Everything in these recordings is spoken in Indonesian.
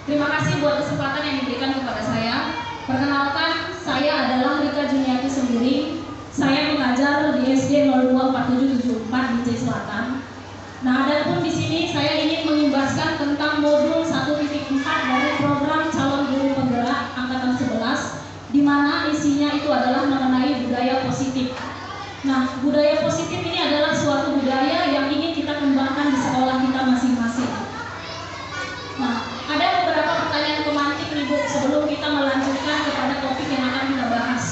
Terima kasih buat kesempatan yang diberikan kepada saya. Perkenalkan, saya adalah Rika Juniati Sembiring. Saya mengajar di SD 024774 di Jai Selatan. Nah, adapun di sini saya ingin mengimbaskan tentang modul 1.4 dari program calon guru penggerak angkatan 11, di mana isinya itu adalah mengenai budaya positif. Nah, budaya positif ini adalah suatu budaya yang ingin kita kembangkan di sekolah kita masing-masing. Nah, ada beberapa pertanyaan pemantik nih Bu, sebelum kita melanjutkan kepada topik yang akan kita bahas.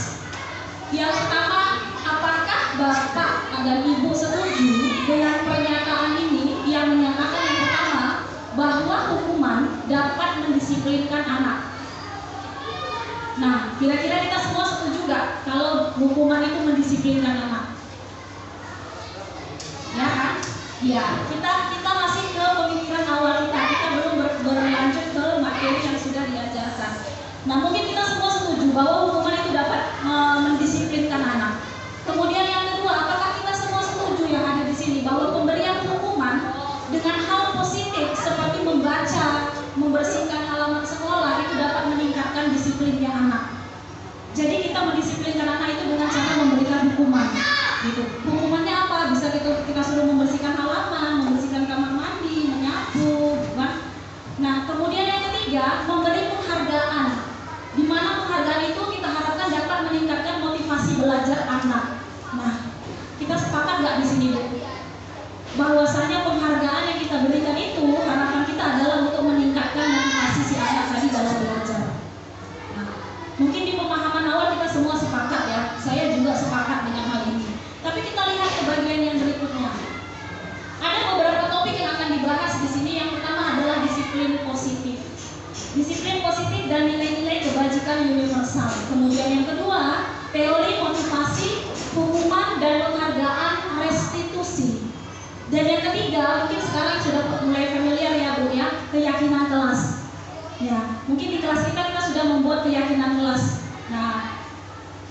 Yang pertama, apakah Bapak dan Ibu setuju dengan pernyataan ini yang menyatakan yang pertama bahwa hukuman dapat mendisiplinkan anak? Nah, kira-kira kita semua setuju gak kalau hukuman itu mendisiplinkan anak? Ya kan? Ya, kita masih ke pemikiran awal kita belum berlanjut ke materi yang sudah diajarkan. Nah, mungkin kita semua setuju bahwa hukuman itu dapat mendisiplinkan anak. Kemudian yang kedua, apakah kita semua setuju yang ada di sini bahwa pemberian hukuman dengan hal positif seperti membaca, membersihkan halaman sekolah itu dapat meningkatkan disiplinnya anak. Jadi kita mendisiplinkan anak itu dengan cara memberikan hukuman. Gitu. Hukumannya apa? Bisa kita suruh membersihkan halaman, membersihkan kamar mandi, menyapu, kan? Nah, kemudian yang ketiga, memberi penghargaan. Di mana penghargaan itu kita harapkan dapat meningkatkan motivasi belajar anak. Nah, kita sepakat nggak di sini, Bu? Bahwasanya penghargaan yang kita berikan itu harapan kita adalah untuk meningkatkan motivasi si anak tadi dalam belajar. Nah, mungkin di pemahaman awal kita semua sepakat ya. Saya juga sepakat dengan hal ini. Tapi kita lihat ke bagian yang berikutnya. Ada beberapa topik yang akan dibahas di sini. Yang pertama adalah disiplin positif. Disiplin positif dan nilai-nilai kebajikan universal. Kemudian yang kedua, teori motivasi, hukuman dan penghargaan restitusi. Dan yang ketiga, mungkin sekarang sudah mulai familiar ya Bu ya, keyakinan kelas. Ya, mungkin di kelas kita sudah membuat keyakinan kelas. Nah,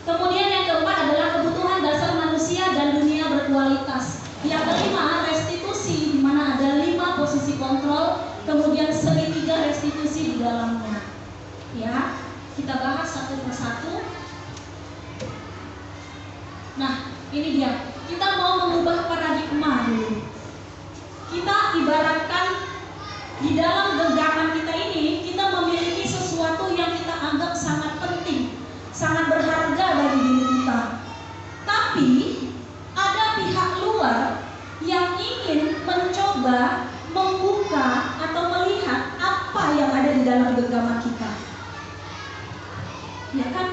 kemudian yang keempat adalah kebutuhan dasar manusia dan dunia berkualitas. Yang kelima, restitusi, di mana ada 5 posisi kontrol, kemudian segitiga restitusi di dalamnya. Ya, kita bahas satu persatu. Nah, ini dia. Kita mau mengubah paradigma dulu. Kita ibaratkan di dalam genggaman kita ini, kita memiliki sesuatu yang kita anggap sangat penting, sangat berharga bagi diri kita. Tapi ada pihak luar yang ingin mencoba membuka atau melihat apa yang ada di dalam genggaman kita. Ya kan?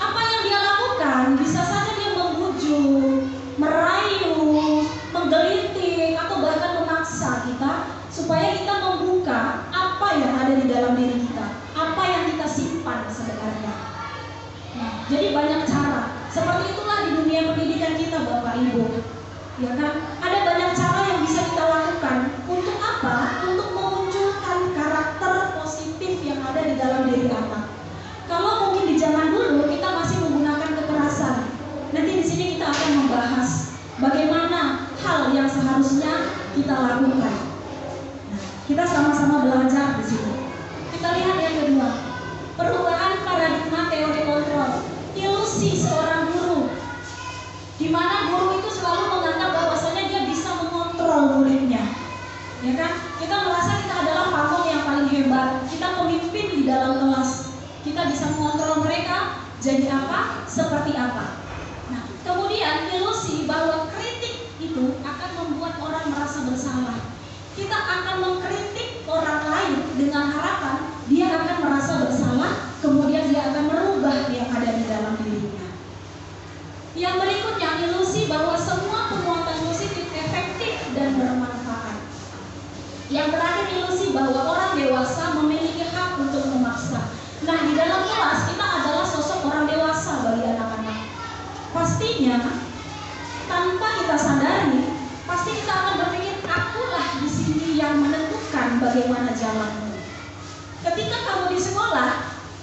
Apa yang dia lakukan bisa saja dia membujuk, merayu, menggelitik atau bahkan memaksa kita supaya kita membuka apa yang ada di dalam diri kita, apa yang kita simpan sebenarnya. Nah, jadi banyak cara. Seperti itulah di dunia pendidikan kita, Bapak Ibu. Ya kan? Ada banyak cara yang bisa kita lakukan. Untuk apa? Untuk memunculkan karakter positif yang ada di dalam diri anak. Kalau mungkin di zaman dulu kita masih menggunakan kekerasan. Nanti di sini kita akan membahas bagaimana hal yang seharusnya kita lakukan. Nah, kita sama-sama belajar di sini. Kita lihat yang kedua, perubahan paradigma teori kontrol. Ilusi seorang guru, di mana guru itu selalu menganggap bahwasanya dia bisa mengontrol muridnya. Ya kan? Kita merasa kita adalah pamong yang paling hebat. Kita pemimpin di dalam kelas. Kita bisa mengontrol mereka jadi apa, seperti apa. Nah, kemudian ilusi bahwa kritik itu akan membuat orang merasa bersalah. Kita akan mengkritik orang lain dengan harapan dia akan merasa bersalah, kemudian dia akan merubah yang ada di dalam dirinya. Yang berikutnya, ilusi bahwa semua penguatan positif efektif dan bermanfaat. Yang terakhir, ilusi bahwa orang dewasa memiliki hak untuk memaksa. Nah, di dalam kelas kita adalah sosok orang dewasa bagi anak-anak. Pastinya tanpa kita sadari, pasti kita akan berpikir akulah di sini yang menentukan bagaimana jalanmu. Ketika kamu di sekolah,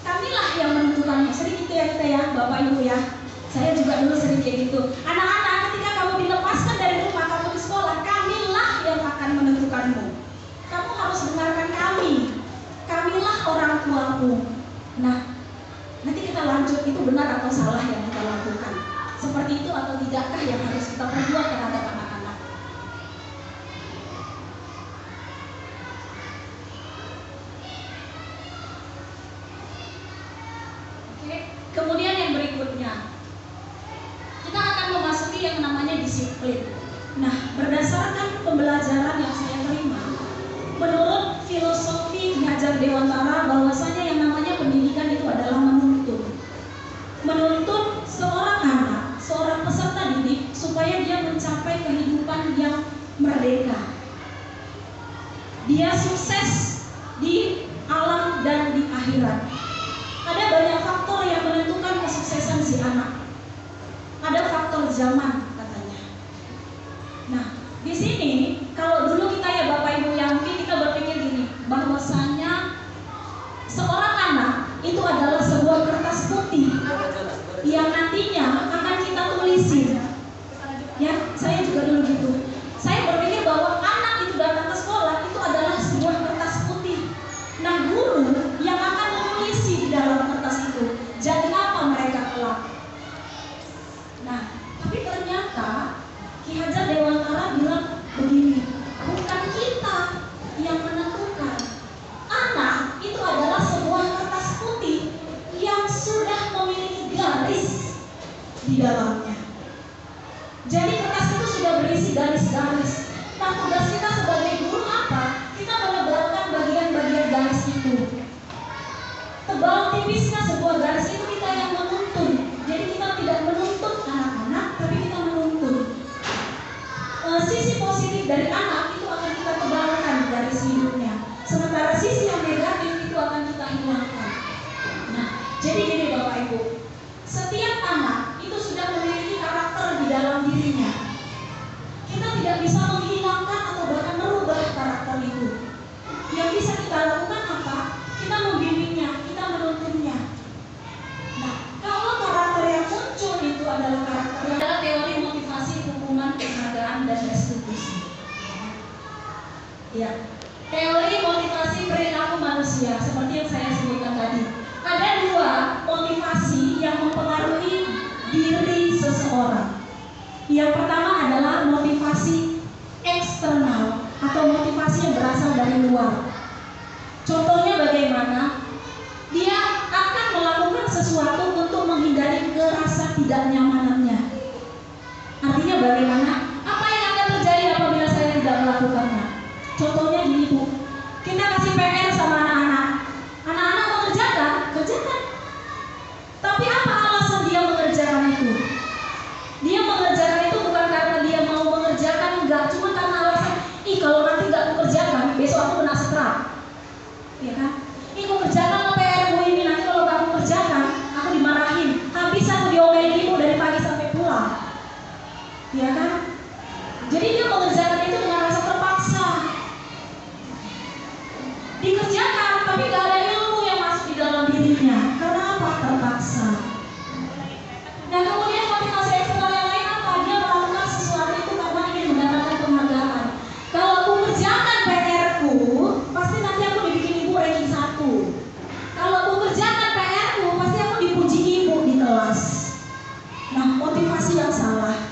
kamilah yang menentukannya. Sering gitu ya kita ya, Bapak Ibu ya. Saya juga dulu sering kayak gitu. Anak-anak, ketika kamu dilepaskan dari rumah, kamu di sekolah, kamilah yang akan menentukanmu. Kamu harus dengarkan kami. Kami kampung. Nah, nanti kita lanjut itu benar atau salah yang kita lakukan. Seperti itu atau tidakkah yang harus kita perbuat terhadap anak-anak. Oke, kemudian yang berikutnya, kita akan memasuki yang namanya disiplin. Nah, berdasarkan pembelajaran yang saya terima, menurut filosofi Ki Hajar Dewantara, bahwasanya yang namanya pendidikan itu adalah menuntun. Menuntun seorang anak, seorang peserta didik supaya dia mencapai kehidupan yang merdeka. Dia sukses di alam dan di akhirat. Ada banyak faktor yang menentukan kesuksesan si anak. Ada faktor zaman katanya. Nah, di sini kalau dulu kita ya Bapak Ibu yang mungkin kita berpikir gini, bahwasanya seorang anak itu adalah sebuah kertas putih yang nantinya akan kita tulisin. Ya, saya juga dulu gitu. Saya berpikir bahwa anak itu datang ke sekolah itu adalah sebuah kertas putih. Nah, guru yang akan menulisi di dalam kertas itu. Jadi apa mereka kelak? Nah, tapi ternyata Ki Hajar Dewantara bilang begini, bukan kita yang menentukan. Anak itu adalah sebuah kertas putih yang sudah memiliki garis di dalamnya. Jadi kertas itu sudah berisi garis-garis. Nah, tugas kita sebagai guru apa? Kita menebalkan bagian-bagian garis itu. Tebal tipisnya sebuah garis itu kita yang menuntun. Jadi kita tidak menuntut anak-anak, tapi kita menuntun. Sisi positif dari anak itu akan kita tebalkan garis hidupnya. Sementara sisi yang negatif itu akan kita hilangkan. Nah, jadi gini Bapak Ibu, setiap anak itu sudah memiliki karakter di dalam dirinya. Kita tidak bisa menghilangkan atau bahkan merubah karakter itu. Yang bisa kita lakukan apa? Kita membimbingnya, kita menuntunnya. Nah, kalau karakter yang muncul itu adalah karakter yang adalah teori motivasi, hubungan, penghargaan, dan restitusi. Ya, teori motivasi perilaku manusia seperti yang saya sebutkan tadi. Ada dua motivasi yang mempengaruhi diri seseorang. Yang pertama adalah motivasi eksternal atau motivasi yang berasal dari luar. Contohnya bagaimana? Dia akan melakukan sesuatu untuk menghindari rasa tidak nyamanannya. Artinya bagaimana? Apa yang akan terjadi apabila saya tidak melakukannya? Contohnya gini Bu, kita kasih PR sama anak-anak. Anak-anak mengerjakan, kerjakan. Tapi apa alasan dia mengerjakan itu? Dia mengerjakan itu bukan karena dia mau mengerjakan, enggak. Cuma karena alasan, kalau nanti nggak aku kerjakan, besok aku kena setrap. Ya kan? Aku kerjakan PR-mu ini, nanti kalau kamu kerjakan, aku dimarahin. Habis aku diomelin ibu dari pagi sampai pulang. Ya kan? Jadi dia mengerjakan itu dengan rasa terpaksa. Dikerjakan, tapi gak ada ilmu yang masuk di dalam dirinya. Karena apa? Terpaksa. Nah, kemudian motivasi eksternal yang lain apa? Dia melakukan sesuatu itu karena ingin mendapatkan penghargaan. Kalau aku kerjakan PR-ku, pasti nanti aku dibikin ibu ranking 1. Kalau aku kerjakan PR-ku, pasti aku dipuji ibu di kelas. Nah, motivasi yang salah.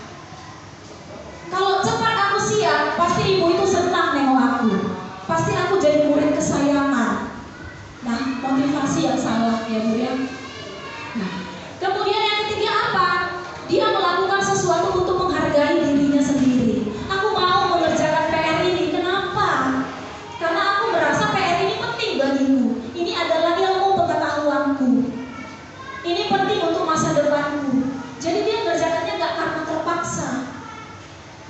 Kalau cepat aku siap, pasti ibu itu senang nengok aku. Pasti aku jadi murid kesayangan. Nah, motivasi yang salah ya Bu ya. Nah, kemudian yang ketiga apa? Dia melakukan sesuatu untuk menghargai dirinya sendiri. Aku mau mengerjakan PR ini. Kenapa? Karena aku merasa PR ini penting bagiku. Ini adalah ilmu pengetahuanku. Ini penting untuk masa depanku. Jadi dia mengerjakannya nggak karena terpaksa.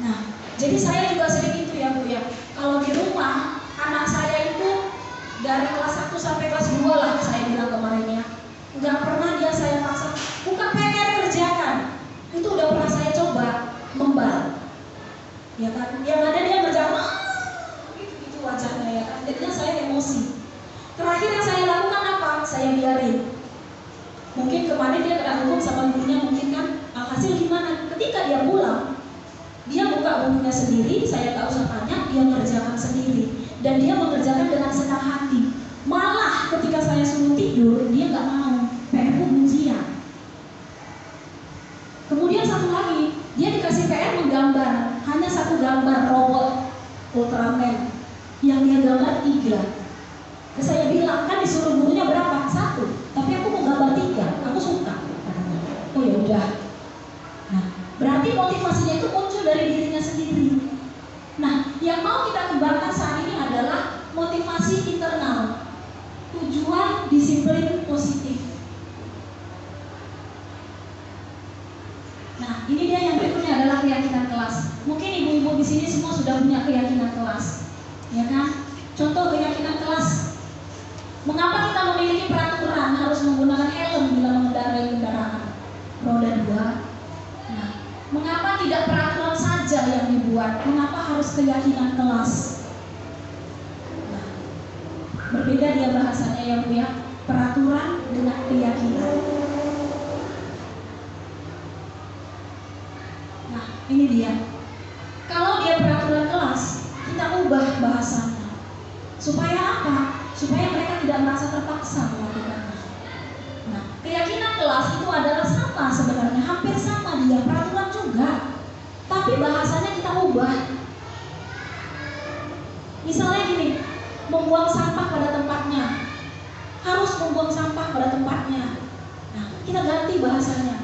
Nah, jadi saya juga sering itu ya Bu ya. Kalau di rumah anak saya itu dari kelas 1 sampai kelas 2 lah saya bilang kemarin ya. Nggak pernah dia saya paksa buka PR kerjakan. Itu udah pernah saya coba membal. Ya kan? Yang ada dia berjamaah gitu wajahnya ya kan. Jadinya saya emosi. Terakhir yang saya lakukan apa? Saya biarin. Mungkin kemarin dia kena hukum sama gurunya mungkin kan. Alhasil gimana? Ketika dia pulang, dia buka bukunya sendiri, saya tak usah tanya, dia mengerjakan sendiri. Dan dia mengerjakan dengan senang hati. Malah ketika saya suruh tidur, dia nggak mau. PR ujian. Kemudian satu lagi, dia dikasih PR menggambar, hanya satu gambar robot Ultraman yang dia gambar 3. Saya bilang, kan disuruh gurunya berapa? 1, tapi aku mau gambar 3, aku suka. Oh ya udah. Nah, berarti motivasinya itu muncul dari dirinya sendiri. Nah, yang mau kita kembangkan saat ini adalah motivasi internal, tujuan disiplin positif. Nah, ini dia yang berikutnya adalah keyakinan kelas. Mungkin ibu-ibu di sini semua sudah punya keyakinan kelas, ya kan? Contoh keyakinan kelas. Mengapa kita memiliki peraturan harus menggunakan helm bila mengendarai kendaraan roda 2? Nah, mengapa tidak peraturan saja yang dibuat? Mengapa harus keyakinan kelas? Nah, berbeda dia bahasanya yang punya peraturan dengan keyakinan. Nah, ini dia. Kalau dia peraturan kelas, kita ubah bahasanya. Supaya apa? Supaya mereka tidak merasa terpaksa melakukannya. Nah, keyakinan kelas itu adalah sama sebenarnya, hampir sama dia, peraturan juga. Tapi bahasanya kita ubah. Misalnya gini, membuang sampah pada tempatnya. Harus membuang sampah pada tempatnya. Nah, kita ganti bahasanya.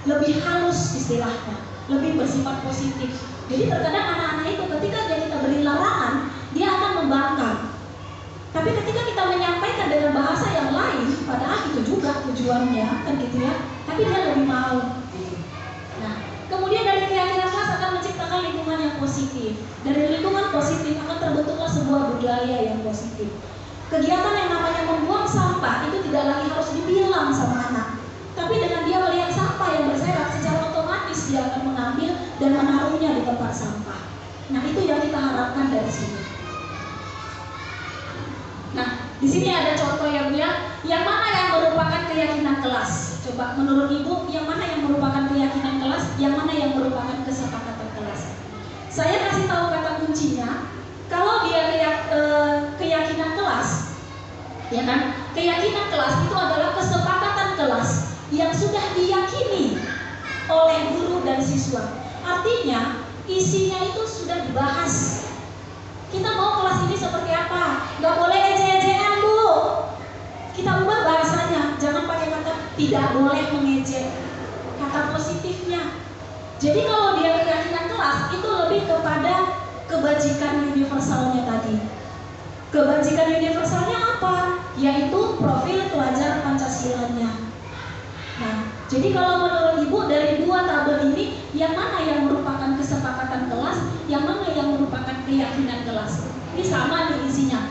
Lebih halus istilahnya, lebih bersifat positif. Jadi terkadang anak-anak itu ketika kita beri larangan, dia akan membangkang. Tapi ketika kita menyampaikan dengan bahasa yang lain, padahal itu juga tujuannya, kan gitu ya. Tapi dia lebih mau. Nah, kemudian dari keyakinan kelas akan menciptakan lingkungan yang positif. Dari lingkungan positif akan terbentuklah sebuah budaya yang positif. Kegiatan yang namanya membuang sampah itu tidak lagi harus dibilang sama anak. Tapi dengan dia melihat sampah yang berserak, secara otomatis dia akan mengambil dan menaruhnya di tempat sampah. Nah, itu yang kita harapkan dari sini. Nah, di sini ada contoh yang mana yang merupakan keyakinan kelas? Coba menurut ibu, yang mana yang merupakan keyakinan kelas, yang mana yang merupakan kesepakatan kelas? Saya kasih tahu kata kuncinya. Kalau dia keyakinan kelas, ya kan? Keyakinan kelas itu adalah kesepakatan kelas yang sudah diyakini oleh guru dan siswa. Artinya isinya itu sudah dibahas. Kita mau kelas ini seperti apa? Gak boleh ejek-ejekan, Bu. Kita ubah bahasanya, jangan pakai kata tidak boleh mengejek, kata positifnya. Jadi kalau dia keyakinan kelas itu lebih kepada kebajikan universalnya tadi. Kebajikan universalnya apa? Yaitu profil pelajar Pancasilanya. Nah, jadi kalau menurut ibu dari 2 tabel ini, yang mana yang merupakan kesepakatan kelas, yang mana yang merupakan keyakinan kelas? Ini sama nih isinya.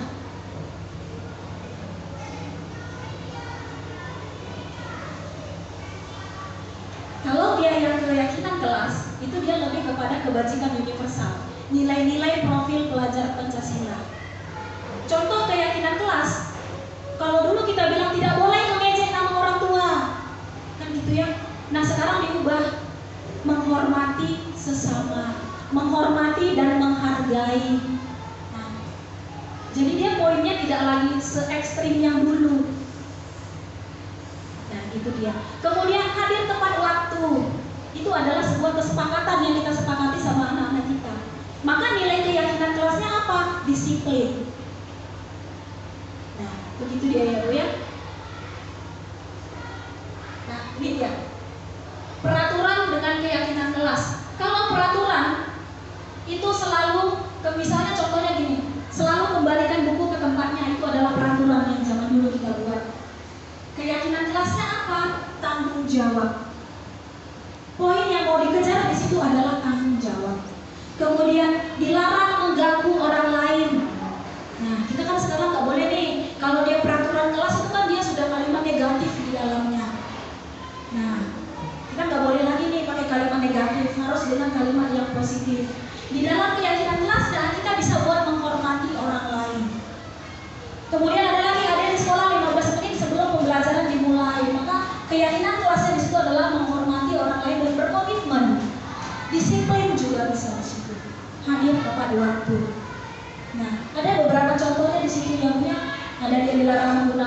Kalau dia yang keyakinan kelas, itu dia lebih kepada kebajikan universal, nilai-nilai profil pelajar Pancasila. Contoh keyakinan kelas, kalau dulu kita bilang tidak boleh mengejek nama orang tua, kan gitu ya. Nah, sekarang diubah, menghormati sesama, menghormati dan menghargai. Nah, jadi dia poinnya tidak lagi se-ekstrim yang dulu. Nah, itu dia. Kemudian hadir tepat waktu, itu adalah sebuah kesepakatan yang kita sepakati sama anak-anak kita. Maka nilai keyakinan kelasnya apa? Disiplin. Nah, begitu dia ya, Bu ya. Nah, ini dia. Peraturan dengan keyakinan kelas. Kalau peraturan itu selalu, misalnya contohnya gini, selalu kembalikan buku ke tempatnya, itu adalah peraturan yang zaman dulu kita buat. Keyakinan kelasnya apa? Tanggung jawab. Poin yang mau dikejar di situ adalah tanggung jawab. Kemudian dilarang mengganggu orang lain. Nah, kita kan sekarang nggak boleh nih. Kalau dia peraturan kelas itu kan dia sudah kalimat negatif di dalamnya. Nah, kita nggak boleh lagi nih pakai kalimat negatif, harus dengan kalimat yang positif. Di dalam keyakinan kelas, dan kita bisa buat menghormati orang lain. Kemudian ada lagi, ada di sekolah 15 menit sebelum pembelajaran dimulai. Maka keyakinan kelasnya di situ adalah menghormati orang lain dan berkomitmen. Disiplin juga bisa di situ. Hadir tepat waktu. Nah, ada beberapa contohnya di situ yang ada dia dilarang menggunakan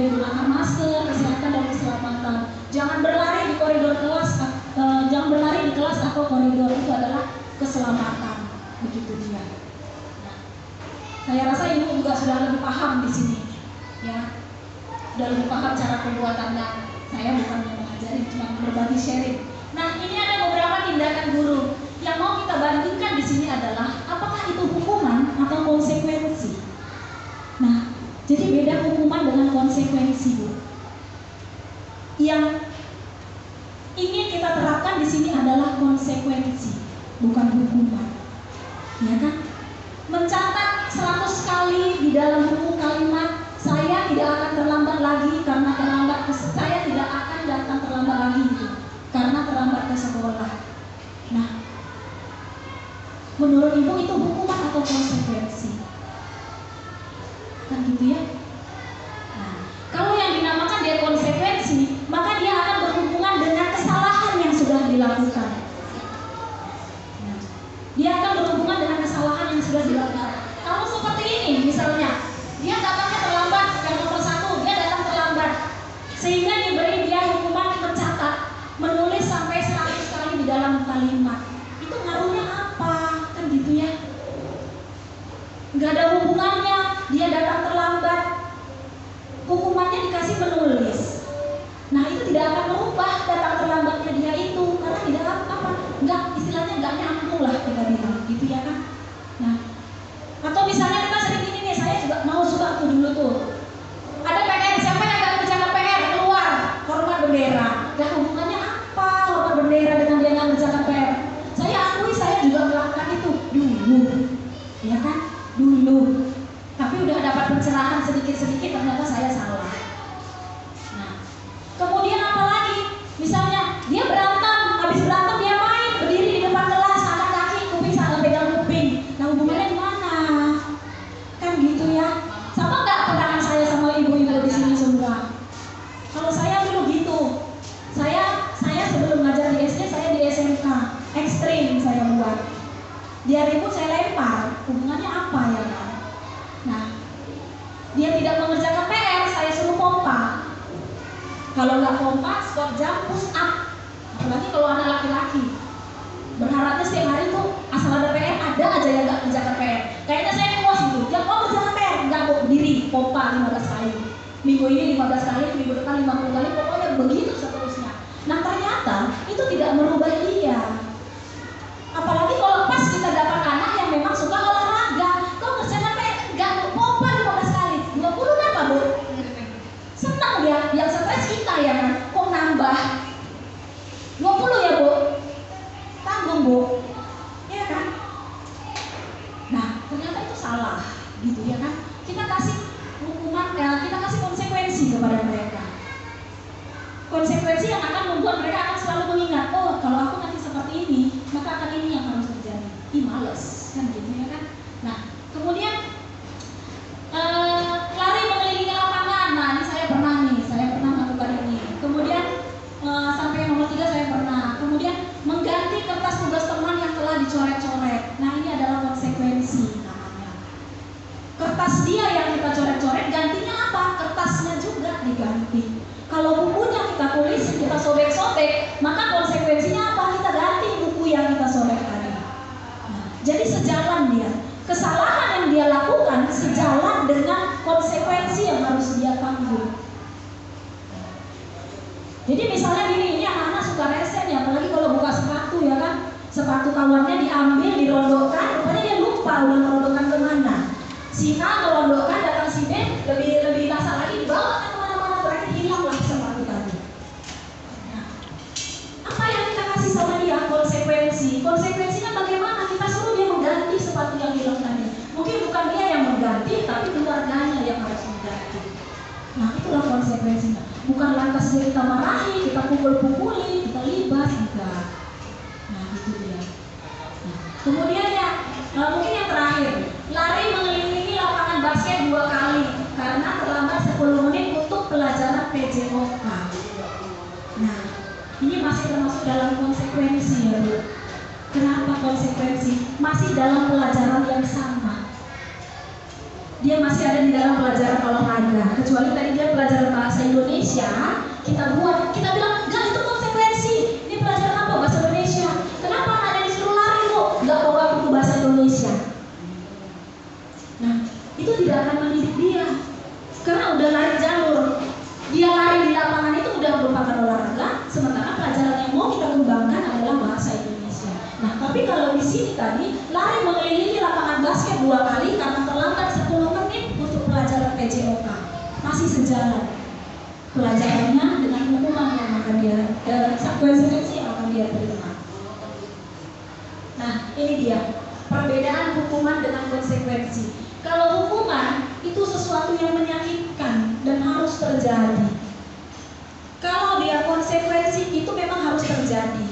kemudian gunakan masker, kesehatan dan keselamatan. Jangan berlari di koridor kelas, jangan berlari di kelas atau koridor, itu adalah keselamatan. Begitu dia. Nah, saya rasa ibu juga sudah lebih paham di sini, ya, sudah lebih paham cara pembuatannya. Saya bukan yang mengajari, cuma berbagi sharing. Nah, ini ada beberapa tindakan guru yang mau kita bandingkan di sini adalah apakah itu hukuman atau konsekuensi. Nah, jadi beda hukuman dengan konsekuensi, Bu. Yang ingin kita terapkan di sini adalah konsekuensi, bukan hukuman. Ya kan? Mencatat 100 kali di dalam buku kalimat, saya tidak akan terlambat lagi karena terlambat saya tidak akan datang terlambat lagi gitu, karena terlambat ke sekolah. Nah, menurut ibu itu hukuman atau konsekuensi? Kan gitu ya. Nah, kalau yang dinamakan dia konsekuensi, maka dia akan berhubungan dengan kesalahan yang sudah dilakukan. Nah, dia akan berhubungan dengan kesalahan yang sudah dilakukan. Kalau seperti ini misalnya, dia datangnya terlambat, yang nomor 1 dia datang terlambat, sehingga diberi dia hukuman mencatat, menulis sampai 100 kali di dalam kalimat. Itu ngaruhnya apa? Kan gitu ya. Nggak ada hubungannya, dia datang terlambat, hukumannya dikasih menulis. Nah, itu tidak akan merubah datang terlambatnya dia itu, karena tidak apa, nggak, istilahnya nggak nyambung lah kita bilang, gitu ya kan. Nah, atau misalnya kita sering ini nih, saya juga mau suka tuh dulu tuh, ada PR, siapa yang nggak kerjakan PR, keluar, hormat bendera. Dan hubungannya apa hormat bendera dengan dia nggak kerjakan PR? Saya akui saya juga melakukan itu dulu, ya kan, dulu. Tapi udah dapat pencerahan sedikit-sedikit, ternyata saya salah. Nah, kemudian apa lagi? Misalnya dia berantem, habis berantem dia main, berdiri di depan kelas, angkat kaki, kuping sambil pegang kuping. Nah, hubungannya di mana? Kan gitu ya. Sama nggak pandangan saya sama ibu-ibu di sini semua? Kalau saya dulu gitu, saya sebelum ngajar di SD, saya di SMK, ekstrim saya buat. Dia ribut saya lempar, hubungannya apa ya kan? Nah, dia tidak mengerjakan PR, saya suruh pompa. Kalau nggak pompa, squat jump, push up. Apalagi kalau anak laki-laki, berharapnya setiap hari tuh asal ada PR, ada aja yang nggak kerjakan PR. Kayaknya saya puas gitu, dia mau kerjakan PR, nggak mau berdiri, pompa 15 kali. Minggu ini 15 kali, minggu depan 50 kali, pokoknya begitu seterusnya. Nah, ternyata itu tidak merubah dia. Apalagi kalau pas kita dapat anak yang memang suka olahraga, kok kerjakan PR, nggak mau pompa 15 kali, 20 apa Bu? Senang dia, yang stres kita ya kan, kok nambah 20 ya Bu? Tanggung Bu, ya kan? Nah, ternyata itu salah, gitu ya kan? Kita kasih hukuman, kita kasih konsekuensi kepada mereka. Konsekuensi yang akan membuat mereka akan selalu mengingat, oh kalau aku nanti seperti ini, maka akan ini yang harus terjadi. Ih males, kan gitu ya kan? Nah, kemudian lari mengelilingi lapangan. Nah, ini saya pernah melakukan ini. Kemudian sampai yang nomor 3 saya pernah. Kemudian mengganti kertas tugas teman yang telah dicoret-coret. Nah, ini adalah konsekuensi namanya. Kertas dia yang kita coret-coret, gantinya apa? Kertasnya juga diganti. Kalau bukunya kita tulis, kita sobek-sobek, maka konsekuensinya apa? Kita ganti buku yang kita sobek tadi. Nah, jadi sejalan dia. Kesalahan yang dia lakukan sejalan dengan konsekuensi yang harus dia tanggung. Jadi misalnya gini, ini anak-anak suka resen ya, apalagi kalau buka sepatu ya kan, sepatu kawannya diambil, dirondokkan, rupanya dia lupa udah merondokkan kemana. Si A merondokkan, datang si B, lebih kasar lagi dibawa kan kemana-mana, berarti hilang lah sepatu tadi. Nah, apa yang kita kasih sama dia? Konsekuensi. Konsekuensinya bagaimana? Kita suruh dia mengganti sepatu yang hilang tadi. Mungkin bukan dia yang mengganti, tapi keluarganya yang harus mengganti. Nah, itulah konsekuensinya. Bukan lantas dia kita marahi, kita pukul-pukuli, kita libas, enggak. Nah, itu dia. Nah, kemudian ya, mungkin yang terakhir, lari mengelilingi lapangan basket 2 kali karena terlambat 10 menit untuk pelajaran PJOK. Nah, ini masih termasuk dalam konsekuensi ya Bu. Kenapa konsekuensi? Masih dalam pelajaran yang sama. dia masih ada di dalam pelajaran olahraga. Kecuali tadi dia pelajaran bahasa Indonesia, kita bilang enggak, itu konsekuensi. Ini pelajaran apa? Bahasa Indonesia. Kenapa anaknya disuruh lari kok? Enggak bawa buku bahasa Indonesia. Nah, itu tidak akan mendidik dia, karena udah lari jalur. Dia lari di lapangan itu udah merupakan olahraga, sementara pelajaran yang mau kita kembangkan adalah bahasa Indonesia. Nah, tapi kalau di sini tadi lari mengelilingi lapangan basket 2 kali karena terlambat 10 menit untuk pelajaran PJOK, masih sejalan pelajarannya dengan hukuman yang akan dia konsekuensi yang akan dia terima. Nah, ini dia perbedaan hukuman dengan konsekuensi. Kalau hukuman itu sesuatu yang menyakitkan dan harus terjadi. Kalau dia konsekuensi itu memang harus terjadi,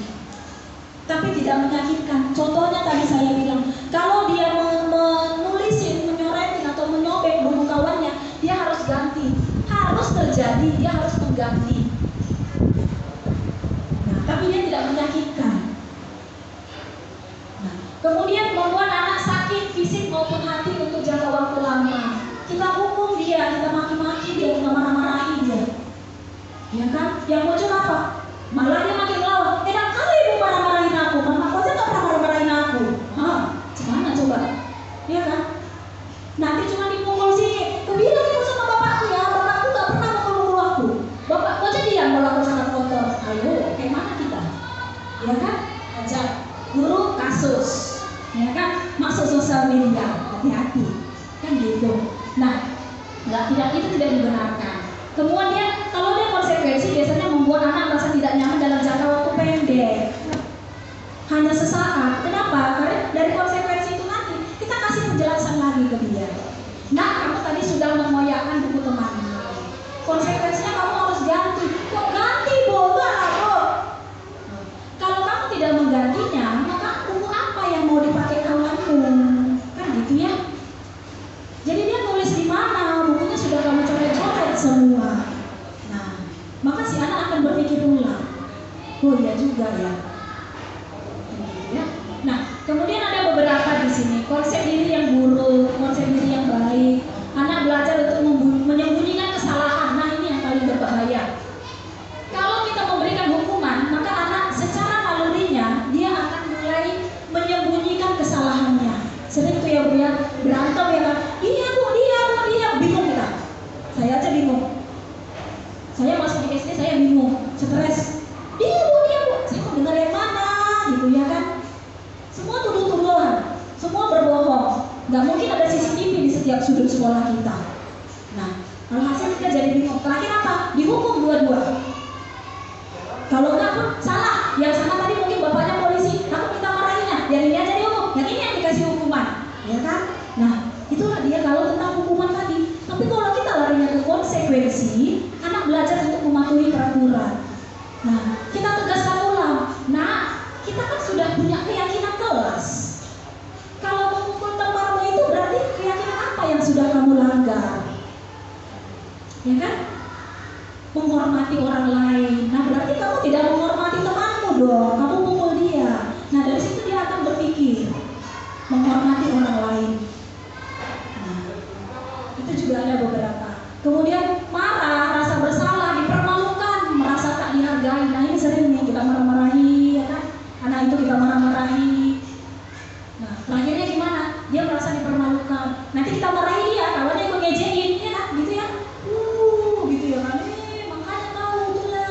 tapi tidak menyakitkan. Contohnya tadi saya bilang, kalau dia menulisin, menyoretin atau menyobek buku kawannya, dia harus ganti. Harus terjadi, dia harus mengganti. Nah, tapi dia tidak menyakitkan. Nah, kemudian membuat anak sakit fisik maupun hati untuk jangka waktu lama. Kita hukum dia, kita maki-maki dia, kita marah-marahi dia. Ya kan? Yang muncul apa? Malah dia makin melawan. Enak kali ibu marah-marahin aku, mama aku aja gak pernah marah-marahin aku. Gimana coba? Ya kan? Nanti cuma dipukul sini. Kebilang ibu sama bapakku ya, bapakku gak pernah mukul aku. Bapakku aja dia mau lakukan sangat kotor. Ayo, kayak mana kita? Ya kan? Ajak guru kasus. Ya kan? Masuk sosial media, hati-hati. Kan gitu. Nah, itu tidak dibenarkan. Kemudian kalau dia konsekuensi biasanya membuat anak merasa tidak nyaman dalam jangka waktu pendek. Hanya sesaat. Kenapa? Karena dari konsekuensi itu nanti kita kasih penjelasan lagi ke dia. Nah, kamu tadi sudah mengoyakkan buku temanmu. Konsekuensinya kamu harus ganti. Kok ganti, bola, kok? Kalau kamu tidak menggantinya, maka buku apa yang mau dipakai kawanmu? Kan gitu ya. Jadi dia nulis di mana, bukunya sudah kamu coret-coret semua. Nah, maka si anak akan berpikir ulang. Oh iya juga ya. Gitu ya. Nah, kemudian ada beberapa di sini konsep diri yang buruk, konsep diri yang baik. Anak belajar untuk menyembunyikan kesalahan. Nah, ini yang paling berbahaya. Kalau kita memberikan hukuman, maka anak secara nalurinya dia akan mulai menyembunyikan kesalahannya. Sering tuh ya Bu ya, berantem ya kan. Iya Bu, dia bingung kita. Saya aja bingung. Saya masuk di SD saya bingung, stres. Dia Bu, saya mau dengar yang mana gitu ya kan. Semua tuduh-tuduhan, semua berbohong. Gak mungkin ada CCTV di setiap sudut sekolah kita. Nah, alhasil kita jadi bingung. Terakhir apa? Dihukum dua-dua. Kalau enggak pun salah. Yang sana tadi mungkin bapaknya polisi, aku minta marahinnya. Yang ini aja dihukum, yang ini yang dikasih hukuman, ya kan? Nah, itulah dia kalau tentang hukuman tadi. Tapi kalau kita larinya ke konsekuensi, anak belajar untuk mematuhi peraturan. Nah, kita tegaskan ulang. Nah, kita kan sudah punya keyakinan kelas. Kalau memukul temanmu itu berarti keyakinan apa yang sudah kamu langgar? Ya kan? Menghormati orang lain. Nah, berarti kamu tidak menghormati temanmu dong. Kamu pukul dia. Nah, dari situ dia akan berpikir menghormati orang lain. Nah, itu juga ada beberapa. Kemudian marah, rasa bersalah, dipermalukan, merasa tak dihargai. Nah, ini sering nih kita marah-marahi, ya kan? Anak itu kita marah-marahi. Nah, terakhirnya gimana? Dia merasa dipermalukan. Nanti kita marahi dia, kawannya ikut ngejekin, ya kan? Gitu ya. Gitu ya kan? Makanya tahu itulah.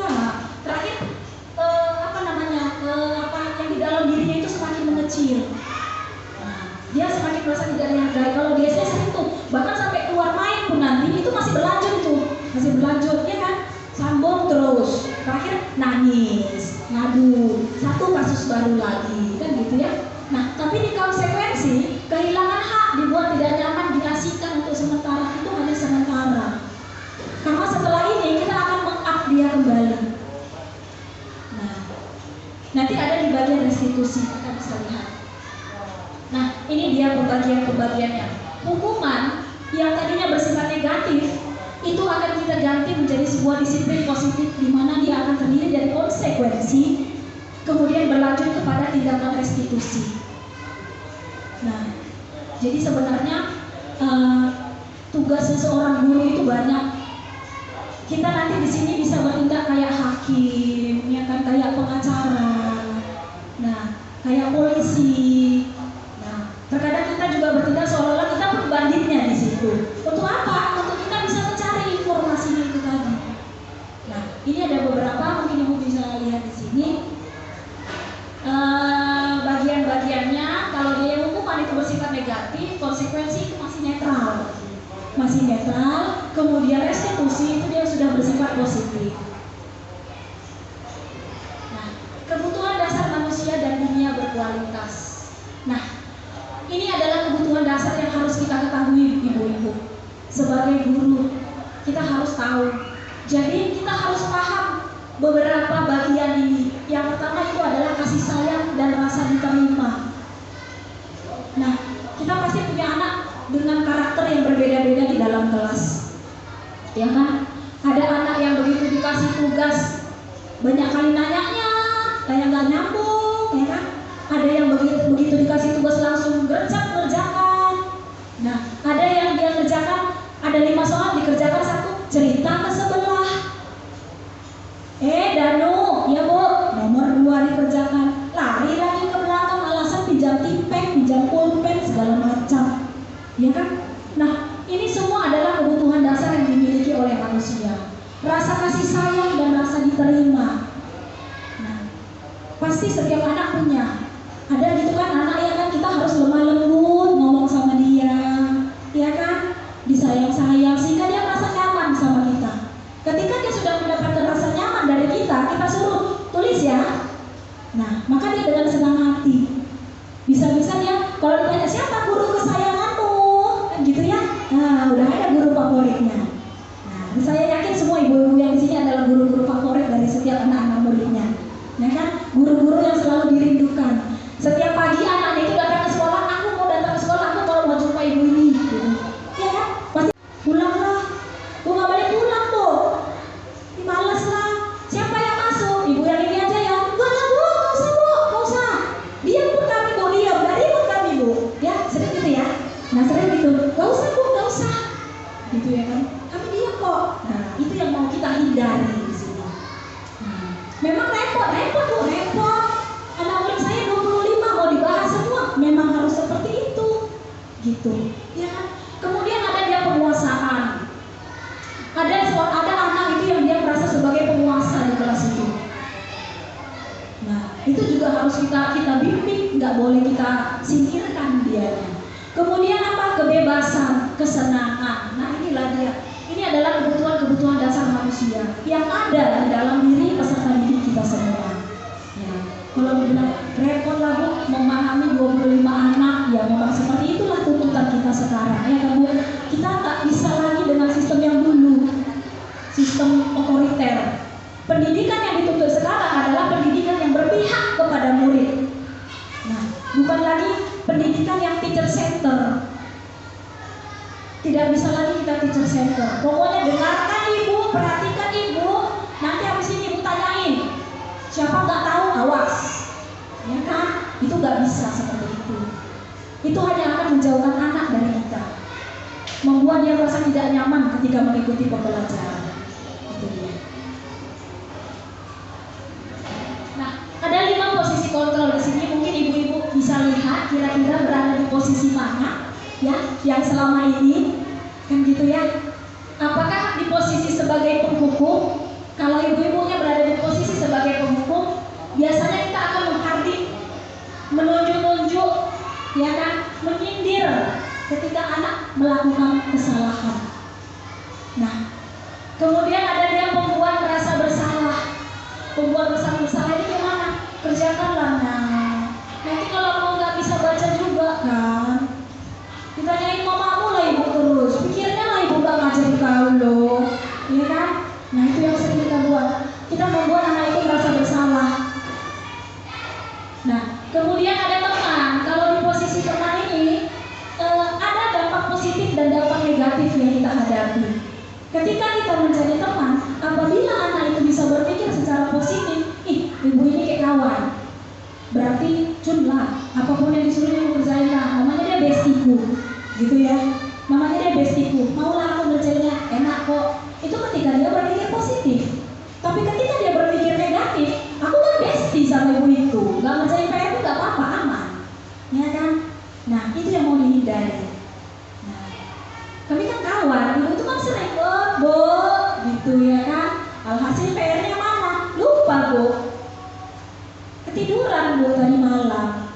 Terakhir yang di dalam dirinya itu semakin mengecil. Nah, dia semakin merasa tidak dihargai. Kalau dia sering tuh, bahkan sampai keluar main pun nanti itu masih berlanjut, ya kan? Sambung terus. Terakhir nangis, ngadu, satu kasus baru lagi, kan gitu ya. Nah, tapi di konsekuensi kehilangan hak, dibuat tidak nyaman, dikasihkan untuk sementara, itu hanya sementara. Karena setelah ini kita akan meng-up dia kembali. Nah, nanti ada di bagian restitusi, kita bisa lihat. Nah, ini dia pembagian-pembagiannya. Hukuman yang tadinya bersifat negatif itu akan kita ganti menjadi sebuah disiplin positif di mana dia akan terdiri dari konsekuensi, kemudian berlanjut kepada tindakan restitusi. Nah, jadi sebenarnya tugas seorang guru itu banyak. Kita nanti di sini bisa bertindak kayak hakim, ya kan, kayak pengacara, nah, kayak polisi. Nah, terkadang kita juga bertindak seolah-olah kita pembanditnya di situ. Untuk apa? Untuk kita bisa mencari informasinya itu tadi. Nah, ini ada beberapa, mungkin ibu bisa lihat di sini. Bagian-bagiannya, kalau dia yang hukuman itu bersifat negatif, konsekuensi itu masih netral, kemudian restitusi itu dia sudah bersifat positif. Nah, kebutuhan dasar manusia dan dunia berkualitas. Nah, ini adalah kebutuhan dasar yang harus kita ketahui, ibu-ibu. Sebagai guru, kita harus tahu. Jadi kita harus paham beberapa bagian ini. Yang pertama itu adalah kasih sayang dan rasa diterima. Nah, kita pasti punya anak dengan karakter yang berbeda-beda di dalam kelas, ya kan? Ada anak yang begitu dikasih tugas banyak kali nanyanya, kayak nggak nyambung, ya kan? Ada yang begitu dikasih tugas langsung gercep ngerjakan. Nah, ada yang dia kerjakan, ada 5 soal dikerjakan 1, cerita ke sebelah. Danu, ya bu, nomor 2 dikerjakan, lari lagi ke belakang alasan pinjam tipek, pinjam pulpen segala macam. Ya kan? Nah, ini semua adalah kebutuhan dasar yang dimiliki oleh manusia. Rasa kasih sayang dan rasa diterima. Nah, pasti setiap anak punya. Ada gitu kan anak ya kan, kita harus lemah lembut ngomong sama dia, ya kan? Disayang-sayang sehingga dia merasa nyaman sama kita. Ketika dia sudah mendapatkan rasa nyaman dari kita suruh tulis ya. Nah, maka dia dengan senang hati. Bisa-bisa dia kalau ditanya siapa guru kesayanganmu, gitu ya. Nah, udah ada guru favoritnya. Nah, saya yakin semua ibu-ibu yang di sini adalah guru-guru favorit dari setiap anak-anak muridnya. Ya kan? Guru-guru yang selalu dirindukan. Setiap pagi anaknya itu datang ke sekolah, aku mau datang ke sekolah, aku mau jumpa ibu ini. Gitu. Ya kan? Pasti pulanglah. Bu nggak balik pulang bu. Males lah. Siapa yang masuk? Ibu yang ini aja ya. Enggak lah bu, nggak usah. Diam pun kami bu, diam. Dari pun kami bu. Ya, sering gitu ya. Nah sering gitu. Gak usah bu, gak usah. Gitu ya kan? Kami diam kok. Nah itu yang mau kita hindari di sini. Memang repot bu, repot. Anak murid saya 25 mau dibahas semua. Memang harus seperti itu. Gitu. Ya kan? Kemudian ada dia penguasaan. Ada anak itu yang dia merasa sebagai penguasa di kelas itu. Nah, itu juga harus kita bimbing, nggak boleh kita singkirkan dia. Kemudian apa? Kebebasan, kesenangan. Nah, inilah dia. Ini adalah kebutuhan dasar manusia yang ada di dalam diri peserta didik kita semua. Ya, kalau dibilang repot lah bu, memahami 25 anak, ya memang seperti itulah tuntutan kita sekarang. Ya kan bu, kita tak bisa lagi dengan sistem yang dulu, sistem otoriter. Pendidikan yang dituntut sekarang adalah pendidikan yang berpihak kepada murid. Nah, bukan lagi pendidikan yang teacher center. Tidak bisa lagi kita teacher center. Pokoknya dengarkan ibu, perhatikan ibu. Nanti habis ini ibu tanyain. Siapa nggak tahu, awas. Ya kan? Itu nggak bisa seperti itu. Itu hanya akan menjauhkan anak dari kita, membuat dia merasa tidak nyaman ketika mengikuti pembelajaran. Itu dia. Nah, ada 5 posisi kontrol di sini. Mungkin ibu-ibu bisa lihat kira-kira berada di posisi mana, ya, yang selama ini, kan gitu ya. Apakah di posisi sebagai penghukum? Kalau ibu-ibunya berada di posisi sebagai penghukum, biasanya kita akan menghardik, menunjuk-nunjuk, ya kan, menyindir ketika anak melakukan kesalahan. Nah, kemudian ada dia pembuat merasa bersalah. Pembuat merasa bersalah ini gimana? Kerjakanlah. Nah, nanti kalau mau nggak bisa baca juga kan, ditanyain mamamu lah ibu terus. Pikirnya lah ibu nggak ngajarin kau loh, ya kan? Nah itu yang sering kita buat. Kita membuat anak itu merasa bersalah. Nah, kemudian ada teman. Kalau di posisi teman ini ada dampak positif dan dampak negatif yang kita hadapi. Ketika kita menjadi teman, apabila anak itu bisa berpikir secara positif, ibu ini kayak kawan, berarti cun lah, apapun yang disuruh ibu kerjain lah. Namanya dia bestiku, gitu ya. Namanya dia bestiku. ibu, maulah aku ngerjainnya, enak kok. Itu ketika dia berpikir positif. Tapi ketika dia berpikir negatif, aku kan bestie sama ibu itu, nggak ngerjain PR itu nggak apa-apa, aman, ya kan? Nah itu yang mau dihindari. Nah, kami kan kawan, ibu itu kan sering bo, gitu ya kan? Alhasil PR-nya mana? Lupa bu, ketiduran bu tadi malam.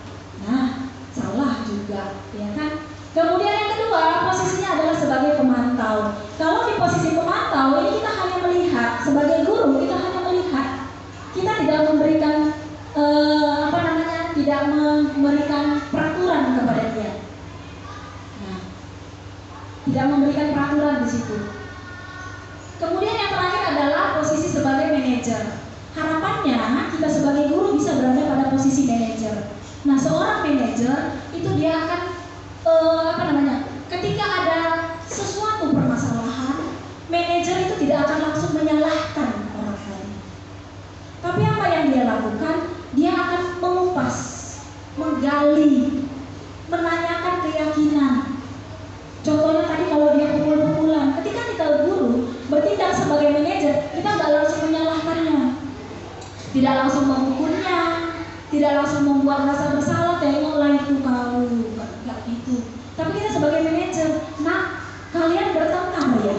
Nah salah juga, ya kan? Kemudian yang kedua, posisinya adalah sebagai pemantau. Kalau di posisi pemantau, ini kita hanya melihat, sebagai guru kita hanya melihat. Kita tidak memberikan tidak memberikan peraturan kepada dia. Nah, tidak memberikan peraturan di situ. Kemudian yang terakhir adalah posisi sebagai manajer. Harapannya kita sebagai guru bisa berada pada posisi manajer. Nah, seorang manajer itu dia akan ketika ada sesuatu permasalahan, manajer itu tidak akan langsung menyalahkan orang lain. Tapi apa yang dia lakukan? Dia akan mengupas, menggali, menanyakan keyakinan. Contohnya tadi kalau dia pukul-pukulan, ketika kita guru bertindak sebagai manajer, kita nggak langsung menyalahkannya, tidak langsung memukulnya, tidak langsung membuat rasa bersalah, tengoklah itu kau, nggak gitu. Tapi kita sebagai manajer, nah kalian bertengkar ya?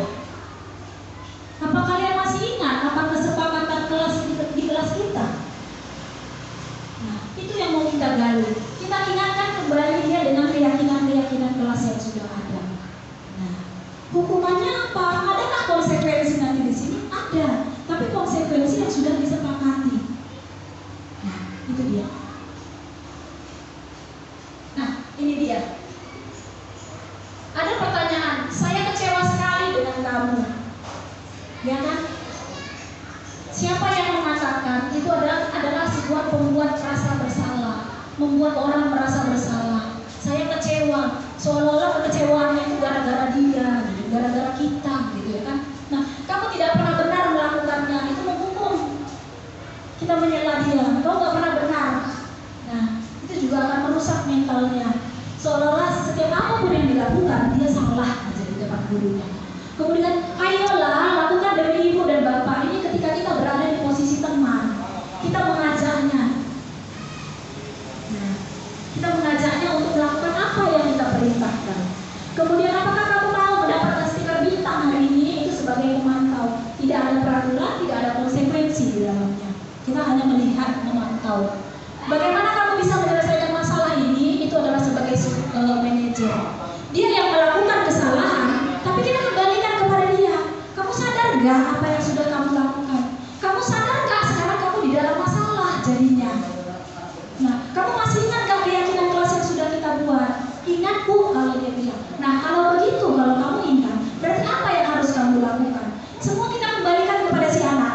Apa kalian masih ingat apa kesepakatan kelas di kelas kita? Nah itu yang mau kita gali. Kita ingatkan kembali dia dengan keyakinan-keyakinan kelas yang sudah ada. Nah hukumannya apa? Adakah konsekuensi nanti di sini? Ada. Tapi konsekuensi yang sudah disepakati. Nah itu dia. Nah ini dia. Ada pertanyaan, saya kecewa sekali dengan kamu, ya kan? Siapa yang mengatakan itu adalah sebuah pembuat rasa bersalah, membuat orang merasa bersalah. Saya kecewa, seolah-olah kekecewaannya itu gara-gara dia, gara-gara kita, gitu ya kan? Nah, kamu tidak pernah benar melakukannya, itu menghukum. Kita menyela dia, kau nggak pernah benar. Nah, itu juga akan merusak mentalnya. Seolah-olah setiap apapun yang dilakukan dia salah aja di depan gurunya. Kemudian ayolah lakukan demi ibu dan bapak. Ini ketika kita berada di posisi teman, kita mengajaknya. Nah, kita mengajaknya untuk melakukan apa yang kita perintahkan. Kemudian apakah kamu mau mendapatkan stiker bintang hari ini? Itu sebagai pemantau. Tidak ada peraturan, tidak ada konsekuensi di dalamnya. Kita hanya melihat, memantau. Bagaimana kamu bisa menyelesaikan masalah ini? Itu adalah sebagai manajer. Dia yang melakukan kesalahan, tapi kita kembalikan kepada dia. Kamu sadar gak apa yang sudah kamu lakukan? Kamu sadar gak sekarang kamu di dalam masalah jadinya? Nah, kamu masih ingat gak keyakinan kelas yang sudah kita buat? Ingat bu, kalau dia bilang. Nah, kalau begitu, kalau kamu ingat, berarti apa yang harus kamu lakukan? Semua kita kembalikan kepada si anak.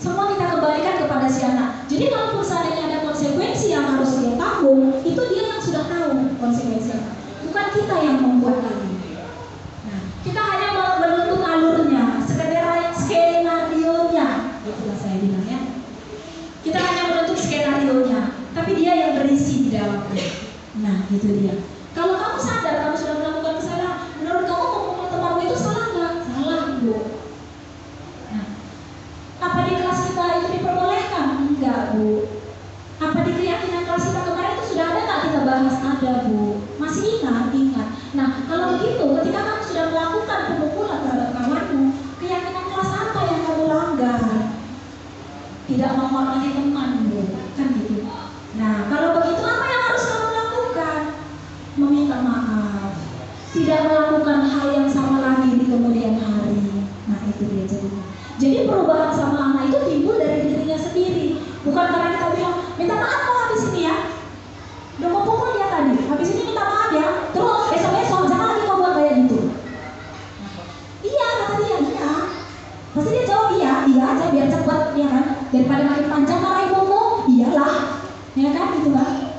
Semua kita kembalikan kepada si anak. Jadi kalaupun seandainya ada konsekuensi yang harus dia tanggung, itu dia yang sudah tahu konsekuensinya. Bukan kita yang membuat lagi. Nah, kita hanya menuntut alurnya, skenario-nya. Itulah saya bilang ya. Kita hanya menuntut skenario-nya, tapi dia yang berisi di dalamnya. Nah, itu dia. Kalau kamu sadar kamu sudah melakukan kesalahan, menurut kamu memukul temanmu itu salah nggak? Salah, Bu. Nah, apa di kelas kita itu diperbolehkan? Enggak, Bu. Apa di keyakinan kelas kita kemarin itu sudah ada nggak kita bahas? Ada, Bu. Masih ingat? Ingat. Nah, kalau begitu, ketika kamu sudah melakukan pemukulan terhadap kawanmu, keyakinan kelas apa yang kamu langgar? Tidak menghormati teman, Bu. Kan gitu. Nah, kalau begitu apa yang harus kamu lakukan? Meminta maaf. Tidak melakukan hal yang sama lagi di kemudian hari. Nah, itu dia jadinya. Jadi perubahan sama anak itu timbul dari dirinya sendiri. Bukan karena kita bilang, minta maaf kok habis ini ya. Udah mau pukul dia tadi, habis ini minta maaf ya. Terus besok-besok jangan lagi kau buat kayak gitu. Iya, kata dia, iya. Pasti dia jawab iya aja biar cepat, ya kan. Daripada makin panjang marah ibumu, iyalah. Ya kan, gitu kan.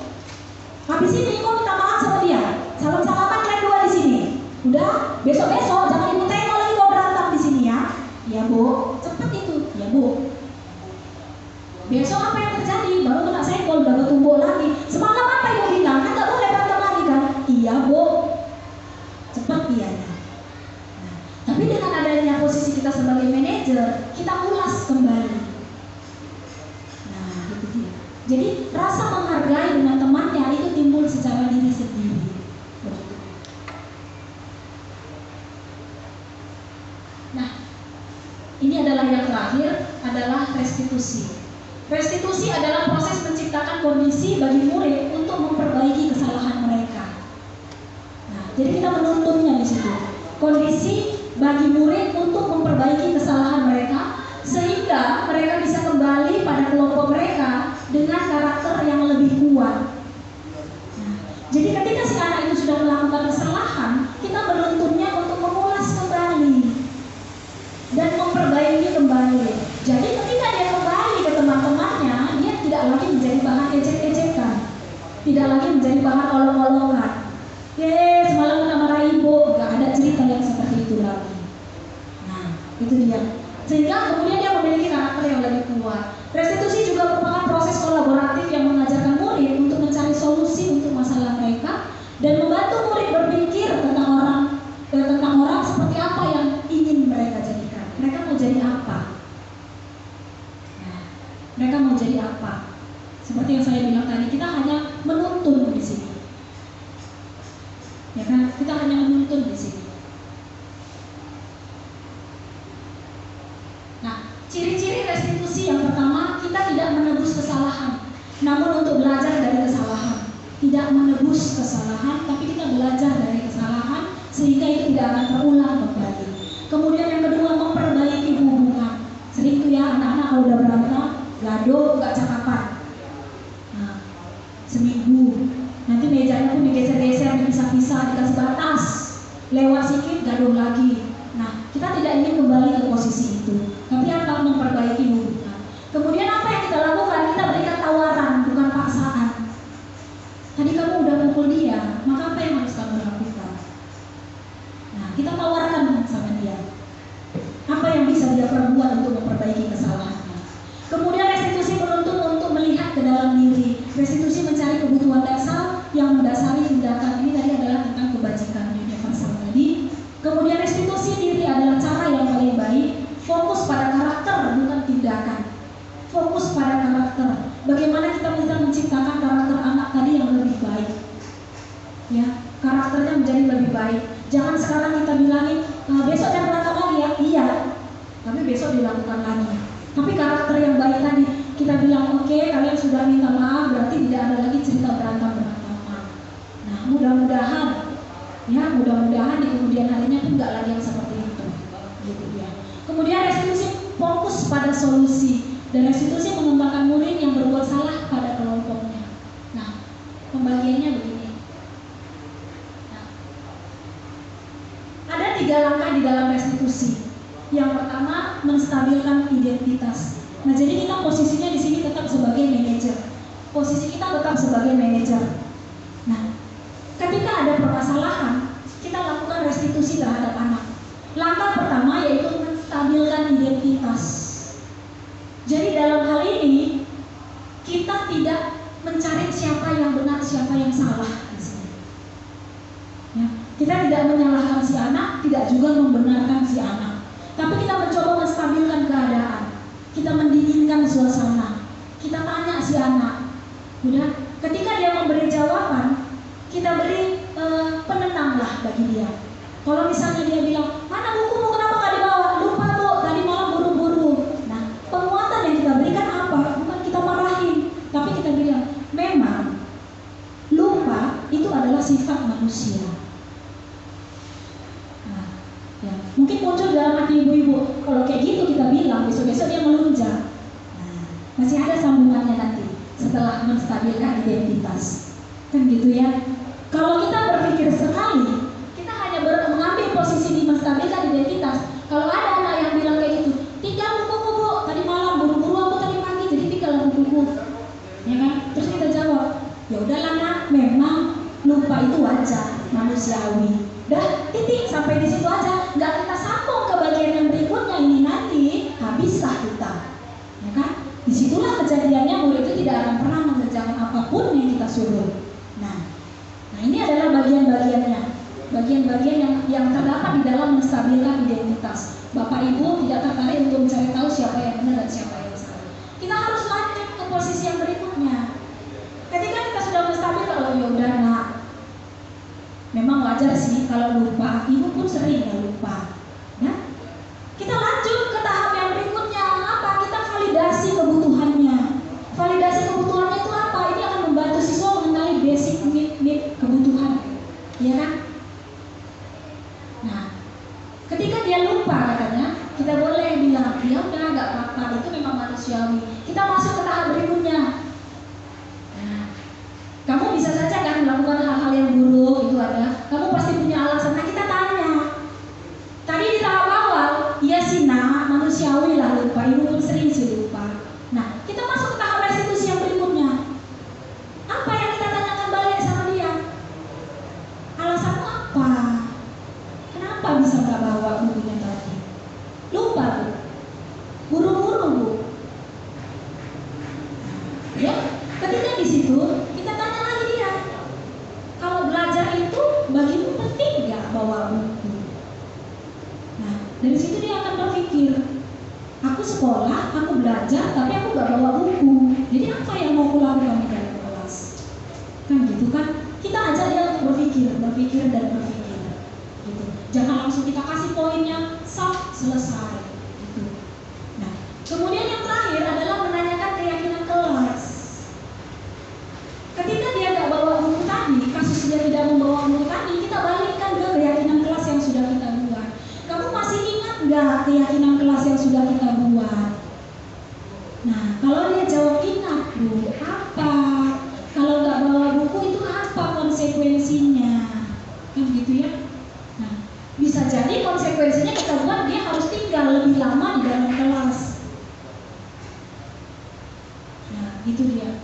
Habis ini kau minta maaf sama dia. Salam-salaman kalian dua di sini. Udah, besok-besok jangan ibu tengok lagi kau berantem di sini ya. Ya Bu, cepat itu. Ya Bu. Besok apa yang terjadi? Baru kena senggol, udah bertumbuk lagi. Semalam apa ibu bilang? Kan gak boleh berantem lagi kan? Iya Bu. Cepat iya. adanya posisi kita sebagai manajer, kita ulas kembali. Nah, itu dia. Jadi rasa menghargai dengan temannya itu timbul secara diri sendiri. Nah, ini adalah yang terakhir, adalah restitusi. Restitusi adalah proses menciptakan kondisi bagi murid untuk memperbaiki kesalahan mereka. Nah, jadi kita menuntunnya di situ. Kondisi bagi murid untuk memperbaiki kesalahan mereka sehingga mereka bisa kembali pada kelompok mereka dengan karakter yang lebih kuat. Nah, jadi ketika si anak itu sudah melakukan kesalahan, kita menuntunnya untuk mengulas kembali dan memperbaiki kembali. Jadi ketika dia kembali ke teman-temannya, dia tidak lagi menjadi bahan ejek-ejekan, tidak lagi menjadi bahan olok-olokan. Semalam kita marah ibu, nggak ada cerita yang seperti itu lagi. Nah, itu dia. Sehingga kemudian dia memiliki karakter yang lebih kuat. Restitusi juga merupakan proses kolaboratif yang mengajarkan murid untuk mencari solusi untuk masalah mereka dan membantu murid berpikir tentang orang seperti apa yang ingin mereka jadikan. Mereka mau jadi apa? Nah, mereka mau jadi apa? Seperti yang saya bilang tadi, kita hanya menuntun di sini. Ya kan? Kita hanya menuntun di sini. Nah, ciri-ciri restitusi yang pertama, kita tidak menebus kesalahan, namun untuk belajar dari kesalahan. Tidak menebus kesalahan, tapi kita belajar dari kesalahan sehingga itu tidak akan terulang kembali. Kemudian yang kedua, memperbaiki hubungan. Sering tuh ya anak-anak kalau udah berantem, gaduh, gak cakapan. Nah, seminggu, nanti mejanya pun digeser-geser, dipisah-pisah, dikasih batas. Lewat sedikit, gaduh lagi. Nah, kita tidak ingin kembali ke posisi itu, tapi akan memperbaiki hubungan. Kemudian apa yang kita lakukan? Kita berikan tawaran, bukan paksaan. Tadi kamu udah pukul dia, maka apa yang harus kamu lakukan? Nah, kita tawarkan sama dia. Apa yang bisa dia perbuat untuk memperbaiki kesalahannya. Kemudian restitusi menuntut untuk melihat ke dalam diri. Restitusi mencari kebutuhan dasar yang mendasari tindakan. Ini tadi adalah tentang kebajikan universal tadi. Kemudian restitusi diri adalah cara yang paling baik. Fokus pada karakter bukan tindakan. Fokus pada karakter. Bagaimana kita bisa menciptakan karakter anak tadi yang lebih baik. Ya, karakternya menjadi lebih baik. Jangan sekarang kita bilangin, besok jangan berantem lagi ya. Iya, tapi besok dilakukan lagi. Tapi karakter yang baik tadi, kita bilang oke, kalian sudah minta maaf, berarti tidak ada lagi cerita berantem-berantaman. Nah, mudah-mudahan di kemudian harinya pun nggak lagi yang seperti itu. Gitu ya. Kemudian restitusi fokus pada solusi dan restitusi mengembangkan murid yang berbuat salah pada kelompoknya. Nah, pembagiannya begini. Nah, ada 3 langkah di dalam restitusi. Yang pertama, menstabilkan identitas. Nah, jadi kita posisinya di sini tetap sebagai manajer. Posisi kita tetap sebagai manajer. Nah, ketika ada permasalahan, kita lakukan restitusi terhadap anak. Langkah pertama yaitu menstabilkan identitas. Jadi dalam hal ini kita tidak mencari siapa yang benar, siapa yang salah di sini. Ya, kita tidak menyalahkan si anak, tidak juga membenarkan si anak. Tapi kita mencoba menstabilkan keadaan. Kita mendinginkan suasana. Kita tanya si anak. Udah, ketika dia memberi jawaban, kita beri penenang lah bagi dia. Kalau misalnya dia bilang, mana bukumu, kenapa nggak dibawa? Lupa bu, tadi malam buru-buru. Nah, penguatan yang kita berikan apa? Bukan kita marahin, tapi kita bilang, memang lupa itu adalah sifat manusia. Nah, ya, mungkin muncul dalam hati ibu-ibu, kalau kayak gitu kita bilang, besok-besok dia melunjak. Nah, masih ada sambungannya nanti setelah menstabilkan identitas. Kan gitu ya. Kalau kita berpikir sekali, kita hanya mengambil posisi di menstabilkan identitas. Kalau ada anak yang bilang kayak gitu, tinggal buku bu, tadi malam buru-buru aku tadi pagi jadi tinggal buku, ya kan? Terus kita jawab, ya udahlah nak, memang lupa itu wajar, manusiawi. Dah titik sampai di situ aja, nggak kita sambung ke bagian yang berikutnya ini nanti habislah kita, ya kan? Disitulah kejadiannya murid itu tidak akan pernah mengerjakan apapun yang kita suruh. Nah ini adalah bagian-bagiannya, bagian-bagian yang yang terdapat di dalam menstabilkan identitas. Bapak Ibu tidak tertarik untuk mencari tahu siapa yang benar dan siapa yang salah. Kita harus lanjut ke posisi yang berikutnya. Ketika kita sudah menstabil, kalau ya udah nak, memang wajar sih kalau lupa. Ibu pun sering ya lupa. Nah, kita lanjut ke tahap yang berikutnya. Apa? Kita validasi kebutuhannya. Validasi kebutuhannya itu apa? Ini akan membantu siswa mengenali basic need kebutuhan, ya kan? Nah, ketika dia lupa katanya, kita boleh bilang, ya udah nggak apa-apa, itu memang manusiawi. Kita masuk ke tahap berikutnya. Nah, kamu bisa saja kan melakukan hal-hal yang buruk, itu ada. Kamu pasti punya alasan. Nah, kita tanya. Tadi di tahap awal, iya sih nak, manusiawi lah lupa. Ibu pun sering sih lupa. Nah, kita masuk ke tahap restitusi yang berikutnya. Apa yang kita tanyakan balik sama dia? Alasanmu apa? Kenapa bisa nggak bawa bukunya tadi? Lupa Bu. Buru-buru Bu. Ya, ketika di situ kita tanya lagi dia. Kalau belajar itu bagimu penting nggak bawa buku? Nah, dari situ dia akan berpikir, aku sekolah, aku belajar, tapi aku nggak bawa buku. Jadi apa yang mau kulakukan di dalam kelas? Kan gitu kan? Kita ajak dia untuk berpikir dan berpikir. Gitu. Jangan langsung kita kasih poinnya, selesai. Gitu. Nah, kemudian yang terakhir adalah menanyakan keyakinan kelas. Ketika dia nggak bawa buku tadi, kasus dia tidak membawa buku tadi, kita balikkan ke keyakinan kelas yang sudah kita buat. Kamu masih ingat nggak keyakinan kelas yang sudah kita buat? Nah, kalau dia jawab ingat Bu, apa? Kalau nggak bawa buku itu apa konsekuensinya? Kan gitu ya? Nah, bisa jadi konsekuensinya kita buat dia harus tinggal lebih lama di dalam kelas. Nah, itu dia.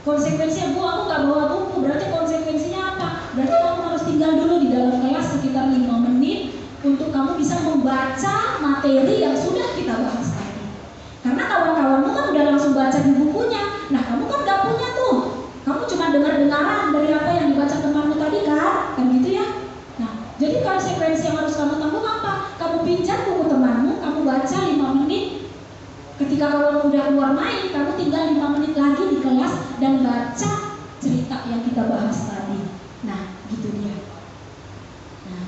Konsekuensinya, Bu, aku nggak bawa buku, berarti konsekuensinya apa? Berarti kamu harus tinggal dulu di dalam kelas sekitar 5 menit untuk kamu bisa membaca materi yang sudah kita bahas tadi. Karena kawan-kawanmu kan udah langsung baca di bukunya. Nah, kamu kan nggak punya tuh. Kamu cuma dengar-dengaran dari apa yang dibaca temanmu tadi kan? Kan gitu ya? Nah, jadi konsekuensi yang harus kamu tanggung apa? Kamu pinjam buku temanmu, kamu baca 5 menit. Ketika kamu udah keluar main, kamu tinggal 5 menit lagi di kelas dan baca cerita yang kita bahas tadi. Nah, gitu dia. Nah,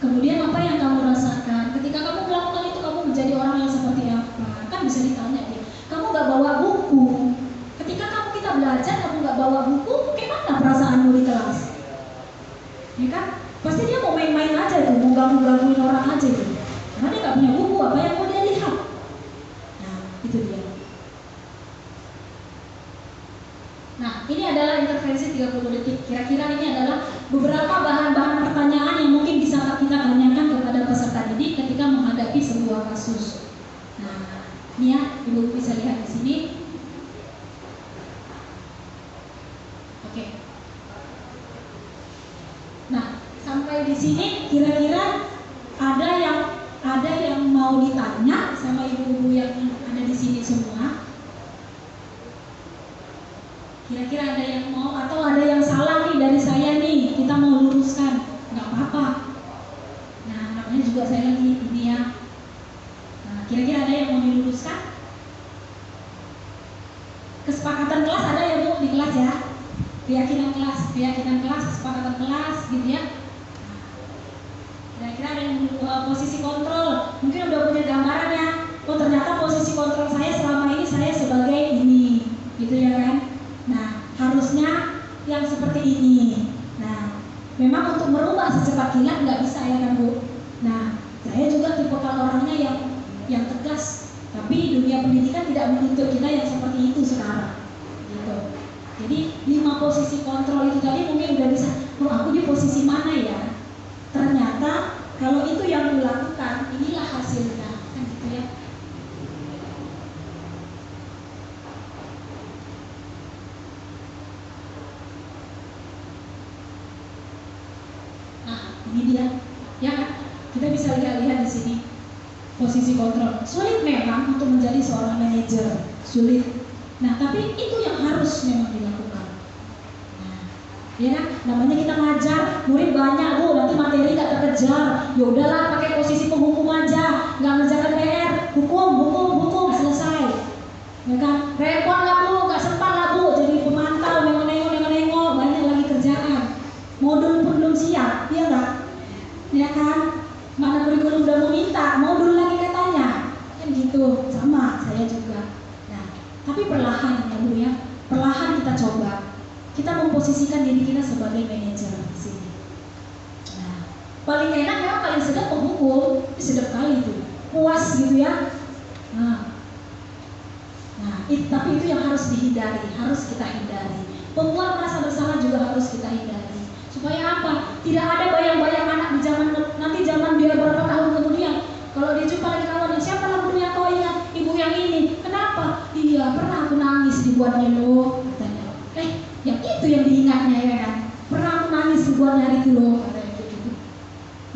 kemudian apa yang kamu rasakan? Ketika kamu melakukan itu, kamu menjadi orang yang seperti apa? Kan bisa ditanya dia. Kamu gak bawa buku. Ketika kita belajar, kamu gak bawa buku, gimana perasaanmu di kelas? Ya kan? Pasti dia mau main-main aja tuh, mau ganggu-gangguin orang aja tuh. Karena dia gak punya buku, apa yang mau dia lihat? Nah, itu dia. Nah, ini adalah intervensi 30 detik. Kira-kira ini adalah beberapa bahan-bahan pertanyaan yang mungkin bisa kita tanyakan kepada peserta didik ketika menghadapi sebuah kasus. Nah, ini ya, Ibu bisa lihat di sini. Oke. Nah, sampai di sini kira-kira ada yang mau ditanya sama ibu-ibu yang ada di sini semua? Kira-kira ada yang mau atau ada yang salah nih dari saya nih, kita mau luruskan, nggak apa-apa. Nah, namanya juga saya lagi ini ya. Nah, kira-kira ada yang mau diluruskan? Kesepakatan kelas ada ya Bu di kelas ya? Keyakinan kelas, kesepakatan kelas gitu ya. Nah, kira-kira ada yang posisi kontrol, mungkin udah punya gambarannya. Oh, ternyata posisi kontrol saya selama ini saya sebagai ini, gitu ya kan? Nah, harusnya yang seperti ini. Nah, memang untuk merubah secepat kilat nggak bisa ya kan Bu? Nah, saya juga tipe orangnya yang tegas. Tapi dunia pendidikan tidak menuntut kita yang seperti itu sekarang. Gitu. Jadi 5 posisi kontrol itu tadi mungkin udah bisa. Oh, aku di posisi mana ya? Ternyata kalau itu yang dilakukan, inilah hasilnya. Kan gitu ya. Ini dia, ya kan? Kita bisa lihat di sini posisi kontrol. Sulit memang untuk menjadi seorang manajer, sulit. Nah, tapi itu yang harus memang dilakukan. Nah, ya kan? Namanya kita ngajar, murid banyak Bu, nanti materi nggak terkejar. kejar, ya udahlah pakai posisi penghukum aja, nggak ngerjakan PR, hukum, selesai. Ya kan, repot lah bu, nggak sempat lah bu, jadi pemantau, nengok, banyak lagi kerjaan. Modul pun belum siap, iya nggak? Ya kan, mana kurikulum udah mau minta, modul lagi katanya, kan gitu, sama saya juga. Nah, tapi perlahan ya bu ya, perlahan kita coba, kita memposisikan diri kita sebagai manajer di sini. Nah, paling enak memang paling sedap penghukum, sedap kali itu, puas gitu ya. Tapi itu yang harus dihindari, harus kita hindari. Penguat merasa bersalah juga harus kita hindari. Supaya apa? Tidak ada bayang-bayang anak di zaman dia berapa tahun kemudian, kalau dia jumpa lagi kawan, siapa lah guru yang kau ingat? Ibu yang ini. Kenapa? Iya, pernah aku nangis dibuatnya loh, katanya. Yang itu yang diingatnya ya kan? Pernah aku nangis dibuatnya hari itu loh, katanya gitu.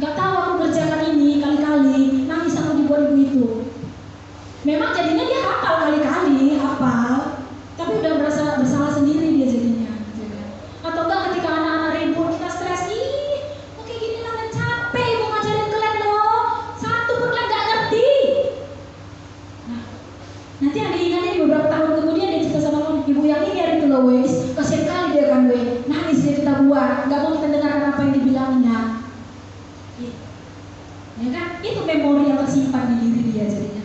Gak tahu aku kerjakan ini kali-kali, nangis aku dibuat ibu itu. Memang jadinya dia hafal kali-kali, tapi udah merasa bersalah sendiri dia jadinya. Atau enggak ketika anak-anak ribut, kita stres, kok kayak gini lah, capek ibu ngajarin kalian loh, satu pun kalian gak ngerti. Nah, nanti yang diingatnya beberapa tahun kemudian dia cerita sama kamu, ibu yang ini hari itu loh wes, kasihan kali dia kan wes, nangis dia kita buat, gak mau kita dengarkan apa yang dibilangnya. Ya kan, itu memori yang tersimpan di diri dia jadinya.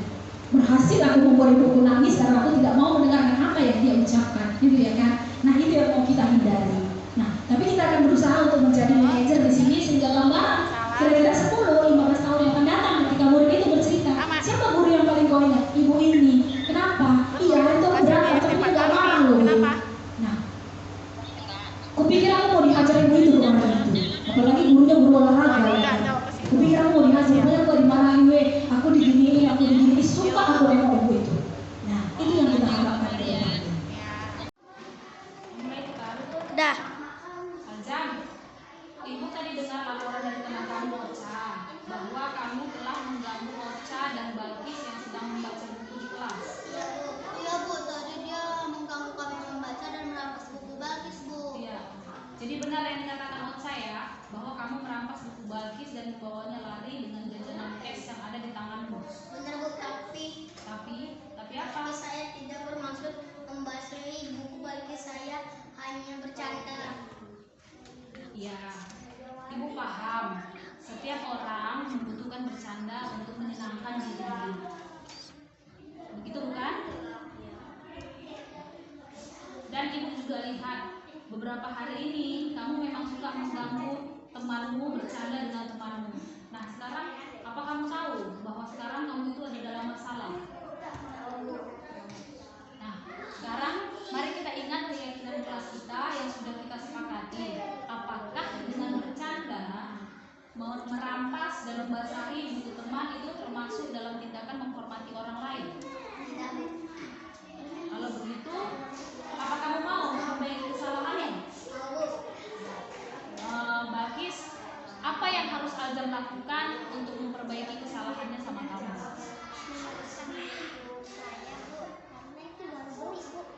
Berhasil aku membuat ibuku nangis karena aku tidak mau mendengarkan apa yang dia ucapkan, gitu ya kan? Nah itu yang mau kita hindari. Nah tapi kita akan berusaha untuk menjadi manajer di sini sehingga gambaran kira-kira 10-15 tahun yang akan datang ketika murid itu bercerita, siapa guru yang paling kau ingat? Ibu ini. Kenapa? Iya itu aku berangkat tapi dia gak marah loh. Nah, kupikir aku mau diajar ibu itu kemarin itu, apalagi gurunya guru olahraga. Kupikir aku mau diajar, banyak kok dimarahin gue, aku diginiin, suka aku nengok ibu itu. Nah, itu yang kita harapkan dari ibu. Dah. Azam, ibu tadi dengar laporan dari teman kamu Ocha bahwa kamu telah mengganggu Ocha dan Balkis yang sedang membaca buku di kelas. Iya bu, tadi dia mengganggu kami membaca dan merampas buku Balkis bu. Iya. Jadi benar yang dikatakan Ocha ya, bahwa kamu merampas buku Balkis dan membawanya lari dengan jajanan es yang ada di tanganmu. Benar bu, tapi apa? saya tidak bermaksud membasmi buku Balkis, saya hanya bercanda. Iya, ibu paham. Setiap orang membutuhkan bercanda untuk menyenangkan diri. Begitu bukan? Dan ibu juga lihat beberapa hari ini kamu memang suka mengganggu temanmu, bercanda dengan temanmu. Nah sekarang apa kamu tahu bahwa sekarang kamu itu ada dalam masalah? Nah sekarang mari kita ingat keyakinan kelas kita yang sudah kita sepakati. Apakah dengan bercanda, merampas dan membasahi buku teman itu termasuk dalam tindakan menghormati orang lain? Kalau begitu, apa kamu mau memperbaiki kesalahannya? Balkis, apa yang harus Azam lakukan untuk memperbaiki kesalahannya sama kamu?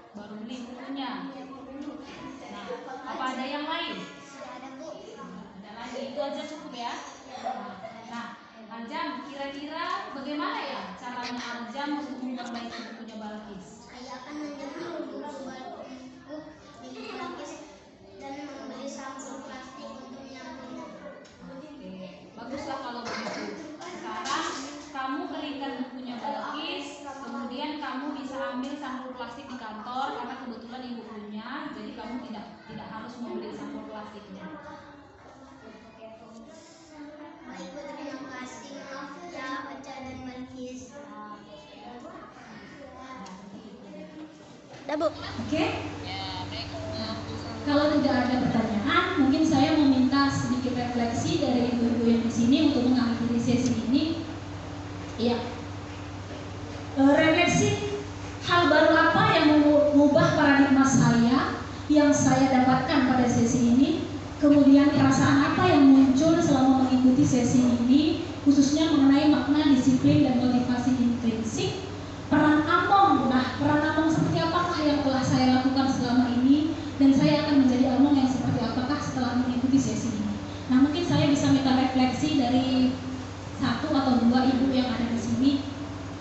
Baru beli bukunya. Nah, apa ada yang lain? Ada lagi, itu aja cukup ya. Nah, Azam, kira-kira bagaimana ya caranya Azam untuk memperbaiki bukunya Balkis? Saya akan menjemput buku Balkis dan membeli sampul plastik untuk menyampulnya. Oke, baguslah kalau begitu. Sekarang kamu keringkan bukunya Balkis, kemudian kamu bisa ambil sampul plastik di kantor karena kebetulan ibu punya, jadi kamu tidak harus membeli sampul plastiknya. Baik bu, terima kasih. Maaf ya Ocha dan Balkis. Dah bu. Oke? Kalau tidak ada pertanyaan, mungkin saya meminta sedikit refleksi dari ibu-ibu yang di sini untuk mengakhiri sesi ini. Ya, refleksi hal baru apa yang mengubah paradigma saya yang saya dapatkan pada sesi ini. Kemudian perasaan apa yang muncul selama mengikuti sesi ini, khususnya mengenai makna disiplin dan motivasi intrinsik. Peran Among, peran Among seperti apakah yang telah saya lakukan selama ini, dan saya akan menjadi Among yang seperti apakah setelah mengikuti sesi ini. Nah mungkin saya bisa minta refleksi refleksi dari satu atau dua ibu yang ada di sini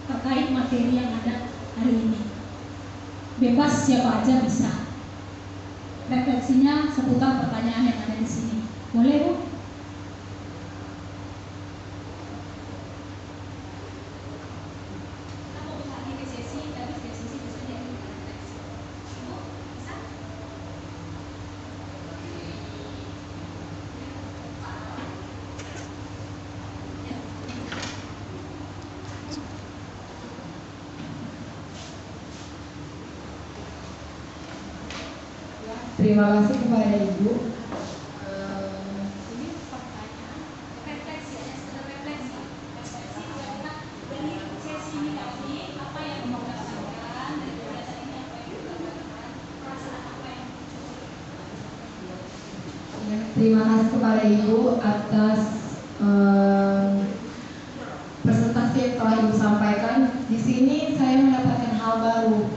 terkait materi yang ada hari ini. Bebas, siapa aja bisa. Refleksinya seputar pertanyaan yang ada di sini. Boleh, Bu? Terima kasih kepada Ibu. Ini pertanyaan refleksi, hanya sekedar refleksi. Refleksi karena dari sesi ini tadi apa yang mau rasakan, dari pembelajaran ini apa yang dikatakan, perasaan apa yang muncul. Terima kasih kepada Ibu atas presentasi yang telah Ibu sampaikan. Di sini saya mendapatkan hal baru,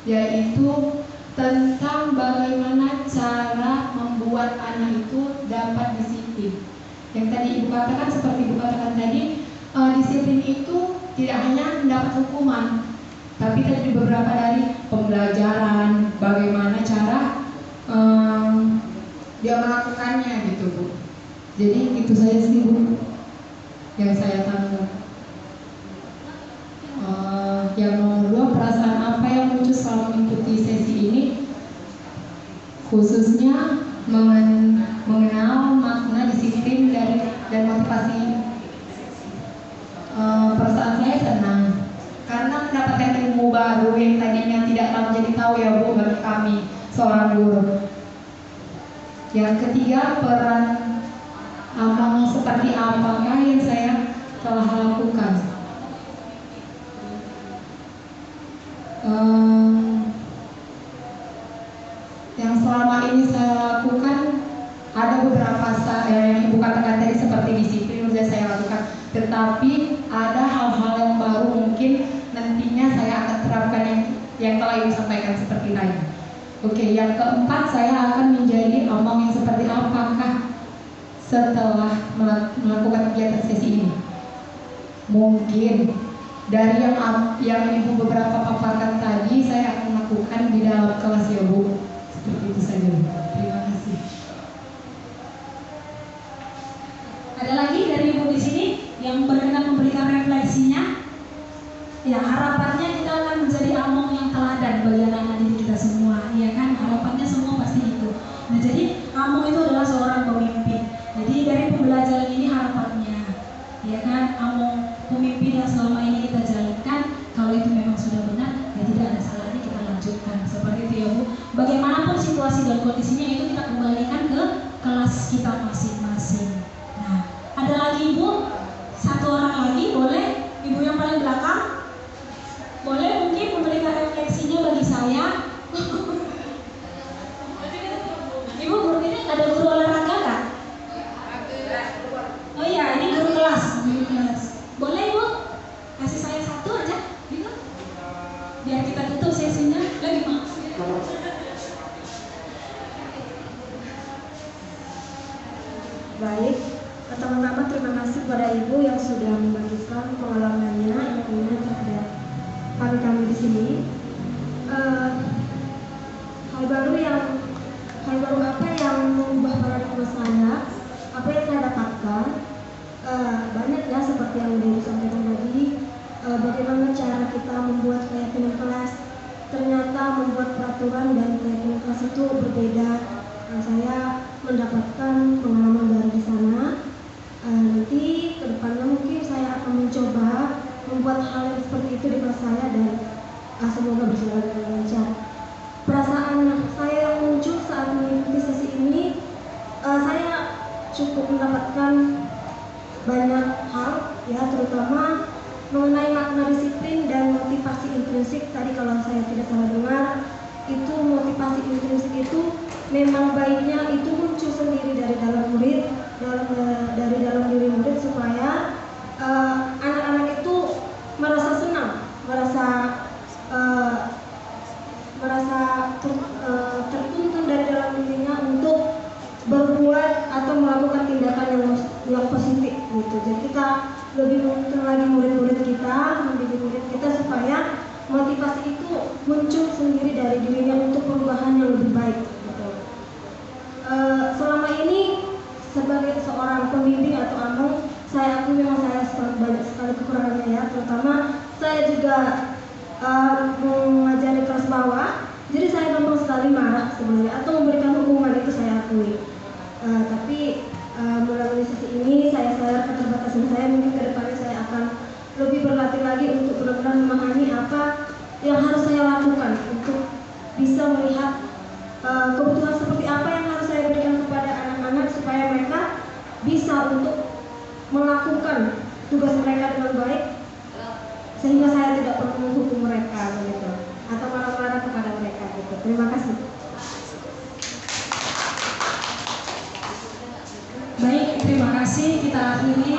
yaitu tentang bagaimana cara membuat anak itu dapat disiplin. Yang tadi Ibu katakan, seperti Ibu katakan tadi, disiplin itu tidak hanya mendapat hukuman, tapi tadi beberapa dari pembelajaran, bagaimana cara dia melakukannya gitu, Bu. Jadi itu saja sih, Bu, yang saya tangkap. Yang nomor dua, perasaan apa yang muncul selama mengikuti sesi ini, khususnya mengenal makna disiplin dan motivasi. Perasaan saya senang karena mendapatkan ilmu baru yang tadinya tidak menjadi tahu ya, Bu, bagi kami seorang guru. Yang ketiga, peran amal seperti apakah yang saya telah lakukan. Yang selama ini saya lakukan, ada beberapa yang Ibu katakan tadi seperti disiplin sudah saya lakukan, tetapi ada hal-hal yang baru mungkin nantinya saya akan terapkan yang telah Ibu sampaikan seperti tadi. Oke, yang keempat, saya akan menjadi omong yang seperti apakah setelah melakukan kegiatan sesi ini. Mungkin dari yang Ibu beberapa paparkan tadi, saya akan lakukan di dalam kelas ya, Bu. Seperti itu saja. Terima kasih. Ada lagi dari Ibu di sini yang berkenan memberikan refleksinya? Ya, harapannya kita akan menjadi among yang teladan bagi anak-anak didik kita semua, ya kan? Harapannya semua pasti itu. Nah, jadi among itu adalah seorang pemimpin. Jadi dari pembelajaran ini harapannya, ya kan? Among pemimpin yang selama ini kita jalankan, kalau itu memang sudah benar, ya tidak ada salahnya kita lanjutkan. Seperti itu ya, Bu. Bagaimanapun situasi dan kondisinya itu kita kembalikan ke kelas kita masing-masing. Nah, ada lagi Ibu? Satu orang lagi, boleh? Ibu yang paling belakang? Boleh mungkin memberikan refleksinya bagi saya? Ibu, guru ini ada guru olahraga kan? Oh iya, ini guru kelas. Boleh Ibu? Kasih saya satu aja, gitu? Biar kita tutup sesinya. Lagi Mak. Baik, pertama-tama terima kasih kepada Ibu yang sudah membagikan pengalamannya yang ini terhadap kami di sini. Hal baru apa yang mengubah paradigma saya? Apa yang saya dapatkan? Banyak ya, seperti yang sudah disampaikan tadi. Bagaimana cara kita membuat keyakinan kelas? Ternyata membuat peraturan dan keyakinan kelas itu berbeda. Saya mendapatkan pengalaman baru di sana. Nanti kedepannya mungkin saya akan mencoba membuat hal yang seperti itu di kelas saya dan semoga berjalan dengan lancar. Perasaan saya yang muncul saat mengikuti sesi ini, saya cukup mendapatkan banyak hal ya, terutama mengenai makna disiplin dan motivasi intrinsik. Tadi kalau saya tidak salah dengar, itu motivasi intrinsik itu memang baiknya itu muncul sendiri dari dalam murid, dari dalam diri murid, supaya anak-anak itu merasa senang, tertuntun dari dalam dirinya untuk berbuat atau melakukan tindakan yang positif. motivasi itu muncul sendiri dari dirinya untuk perubahan yang lebih baik gitu. Selama ini sebagai seorang pembimbing atau among, saya akui memang saya banyak sekali kekurangannya ya, terutama saya juga mengajari kelas bawah, jadi saya gampang sekali marah sebenarnya atau memberikan hukuman, itu saya akui. Tapi melalui sesi ini saya sadar keterbatasan saya, mungkin kedepannya saya akan lebih berlatih lagi untuk benar-benar memahami apa yang harus saya lakukan untuk bisa melihat kebutuhan seperti apa yang harus saya berikan kepada anak-anak supaya mereka bisa untuk melakukan tugas mereka dengan baik, sehingga saya tidak perlu menghukum mereka begitu atau marah-marah kepada mereka gitu. Terima kasih. Baik, terima kasih. Kita akhiri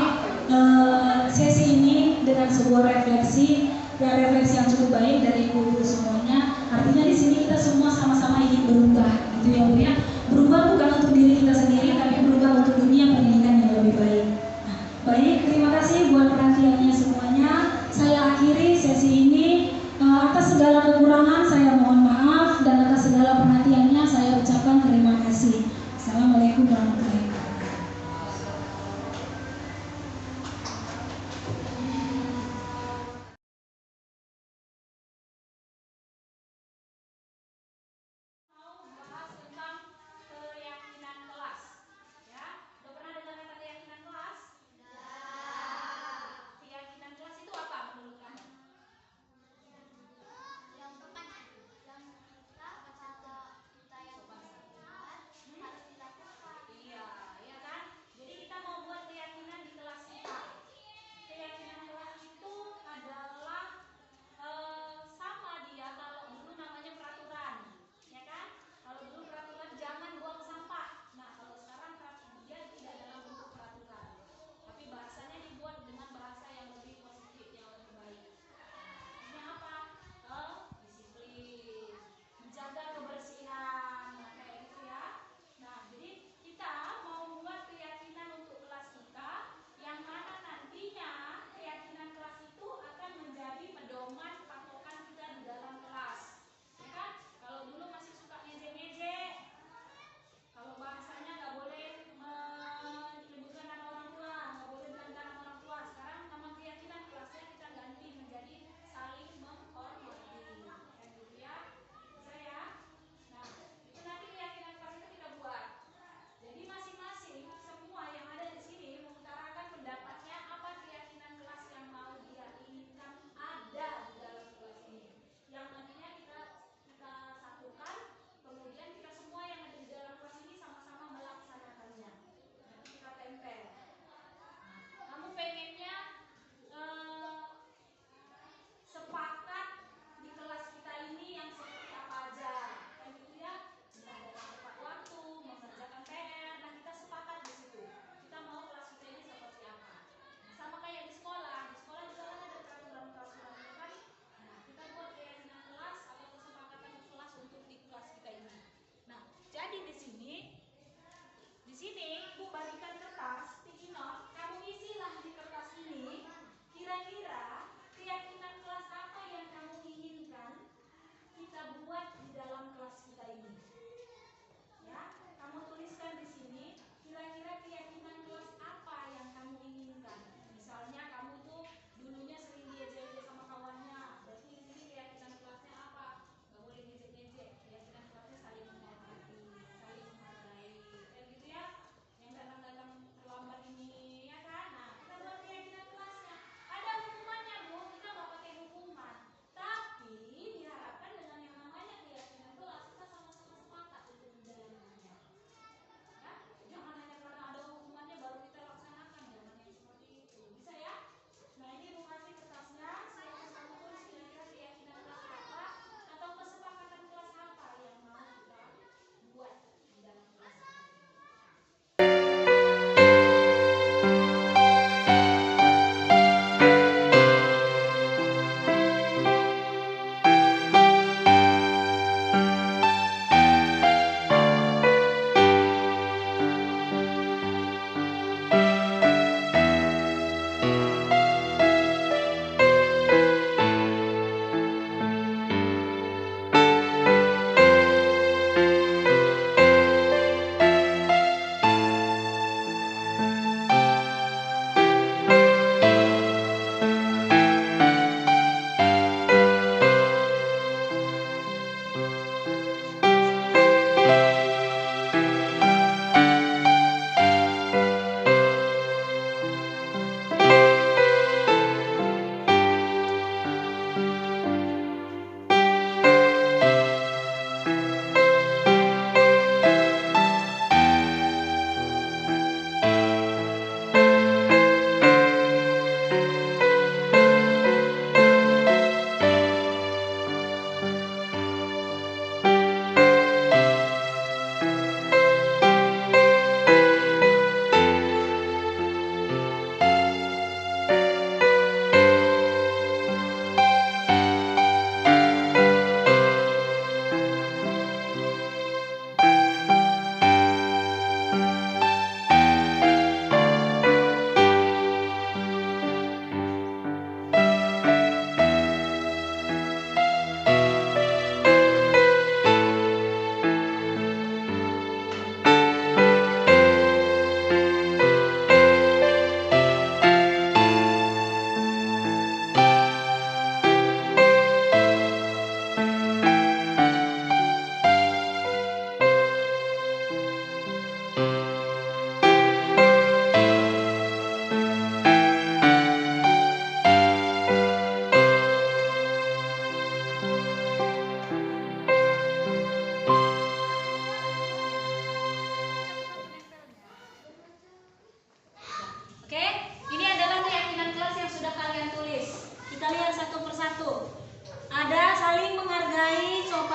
sesi ini dengan sebuah refleksi yang cukup baik dari ibu semuanya. Artinya di sini kita semua sama-sama ingin berubah, gitu ya Bu ya. Berubah bukan untuk diri kita sendiri, tapi berubah untuk dunia pendidikan yang lebih baik. Nah, baik, terima kasih buat perhatiannya semuanya. Saya akhiri sesi ini. Atas segala kekurangan saya mohon maaf, dan atas segala perhatiannya saya ucapkan terima kasih. Assalamualaikum warahmatullahi wabarakatuh. Bahas tentang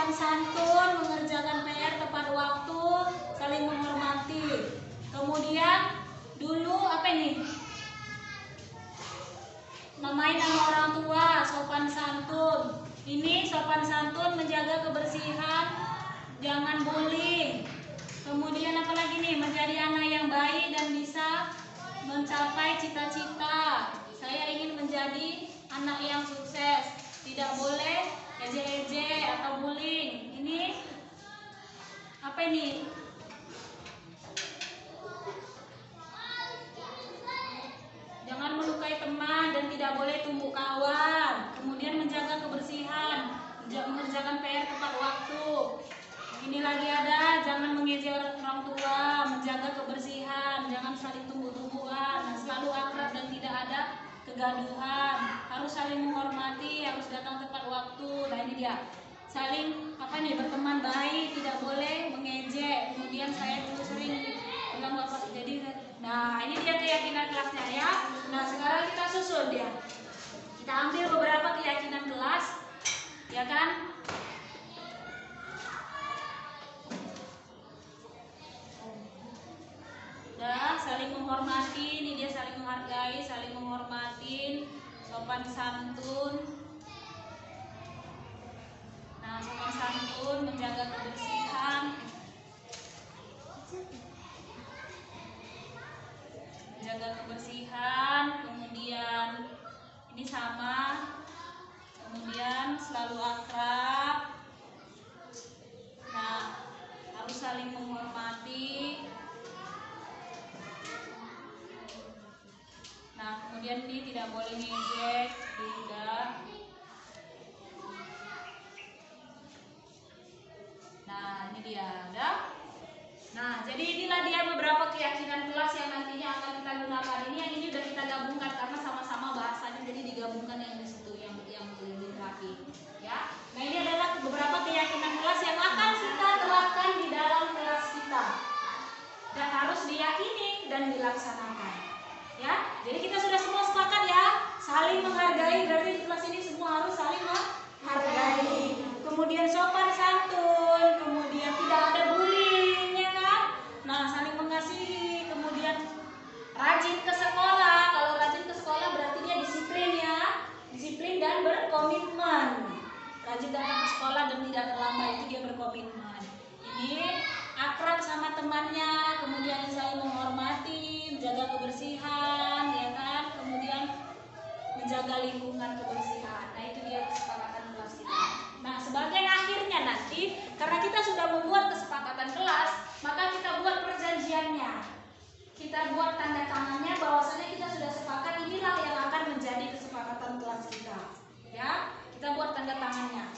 sopan santun, mengerjakan PR tepat waktu, saling menghormati. Kemudian dulu apa ini? Namain nama orang tua, sopan santun. Ini sopan santun, menjaga kebersihan, jangan bullying. Kemudian apa lagi nih? Menjadi anak yang baik dan bisa mencapai cita-cita. Saya ingin menjadi anak yang sukses. Tidak boleh ejek-ejek atau bullying. Ini apa ini? Jangan melukai teman dan tidak boleh tumbuk kawan. Kemudian menjaga kebersihan, mengerjakan PR tepat waktu. Ini lagi ada, jangan mengejek orang tua, menjaga kebersihan, jangan saling tumbuk-tumbukan, selalu akrab dan tidak ada kegaduhan, harus saling menghormati, harus datang tepat waktu. Nah ini dia, saling apa nih, berteman baik, tidak boleh mengejek. Kemudian saya dulu sering bilang bapak, jadi nah ini dia keyakinan kelasnya ya. Nah sekarang kita susun dia, kita ambil beberapa keyakinan kelas, ya kan? Saling menghormati, ini dia saling menghargai, saling menghormatin, sopan santun. Nah, sopan santun, menjaga kebersihan, kemudian ini sama, kemudian selalu akrab. Nah, harus saling menghormati. Nah, kemudian ini tidak boleh ngejek, tidak. Nah, ini dia, udah. Nah, jadi inilah dia beberapa keyakinan kelas yang nantinya akan kita gunakan. Ini yang udah kita gabungkan karena sama-sama bahasanya, jadi digabungkan yang di situ yang lebih rapi, ya. Nah, ini adalah beberapa keyakinan kelas yang akan kita terapkan di dalam kelas kita dan harus diyakini dan dilaksanakan. Ya, jadi kita sudah semua sepakat ya, saling menghargai, berarti di kelas ini semua harus saling menghargai. Kemudian sopan santun, kemudian tidak ada bullying, ya kan? Nah, saling mengasihi, kemudian rajin ke sekolah. Kalau rajin ke sekolah berarti dia disiplin ya, disiplin dan berkomitmen. Rajin datang ke sekolah dan tidak terlambat, itu dia berkomitmen. Ini akrab sama temannya, kemudian saling menghormati, menjaga kebersihan, ya kan? Kemudian menjaga lingkungan kebersihan. Nah, itu dia kesepakatan kelas kita. Nah, sebagai akhirnya nanti, karena kita sudah membuat kesepakatan kelas, maka kita buat perjanjiannya. Kita buat tanda tangannya bahwasanya kita sudah sepakat inilah yang akan menjadi kesepakatan kelas kita. Ya, kita buat tanda tangannya.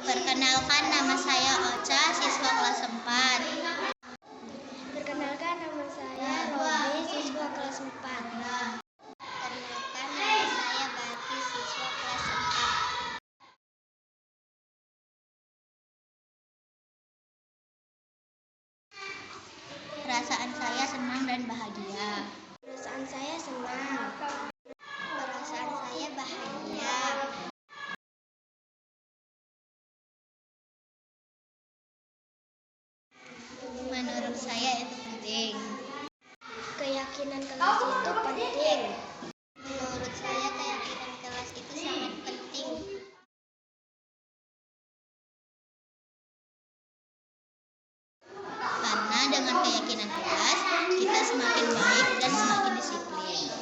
Perkenalkan, nama saya Ocha, siswa kelas 4. Perkenalkan, nama saya Robi, siswa kelas 4. Perkenalkan, nama saya Bati, siswa kelas 4. Perasaan saya senang dan bahagia. Perasaan saya senang. Perasaan saya bahagia. Menurut saya itu penting. Keyakinan kelas itu penting. Menurut saya keyakinan kelas itu sangat penting. Karena dengan keyakinan kelas, kita semakin baik dan semakin disiplin.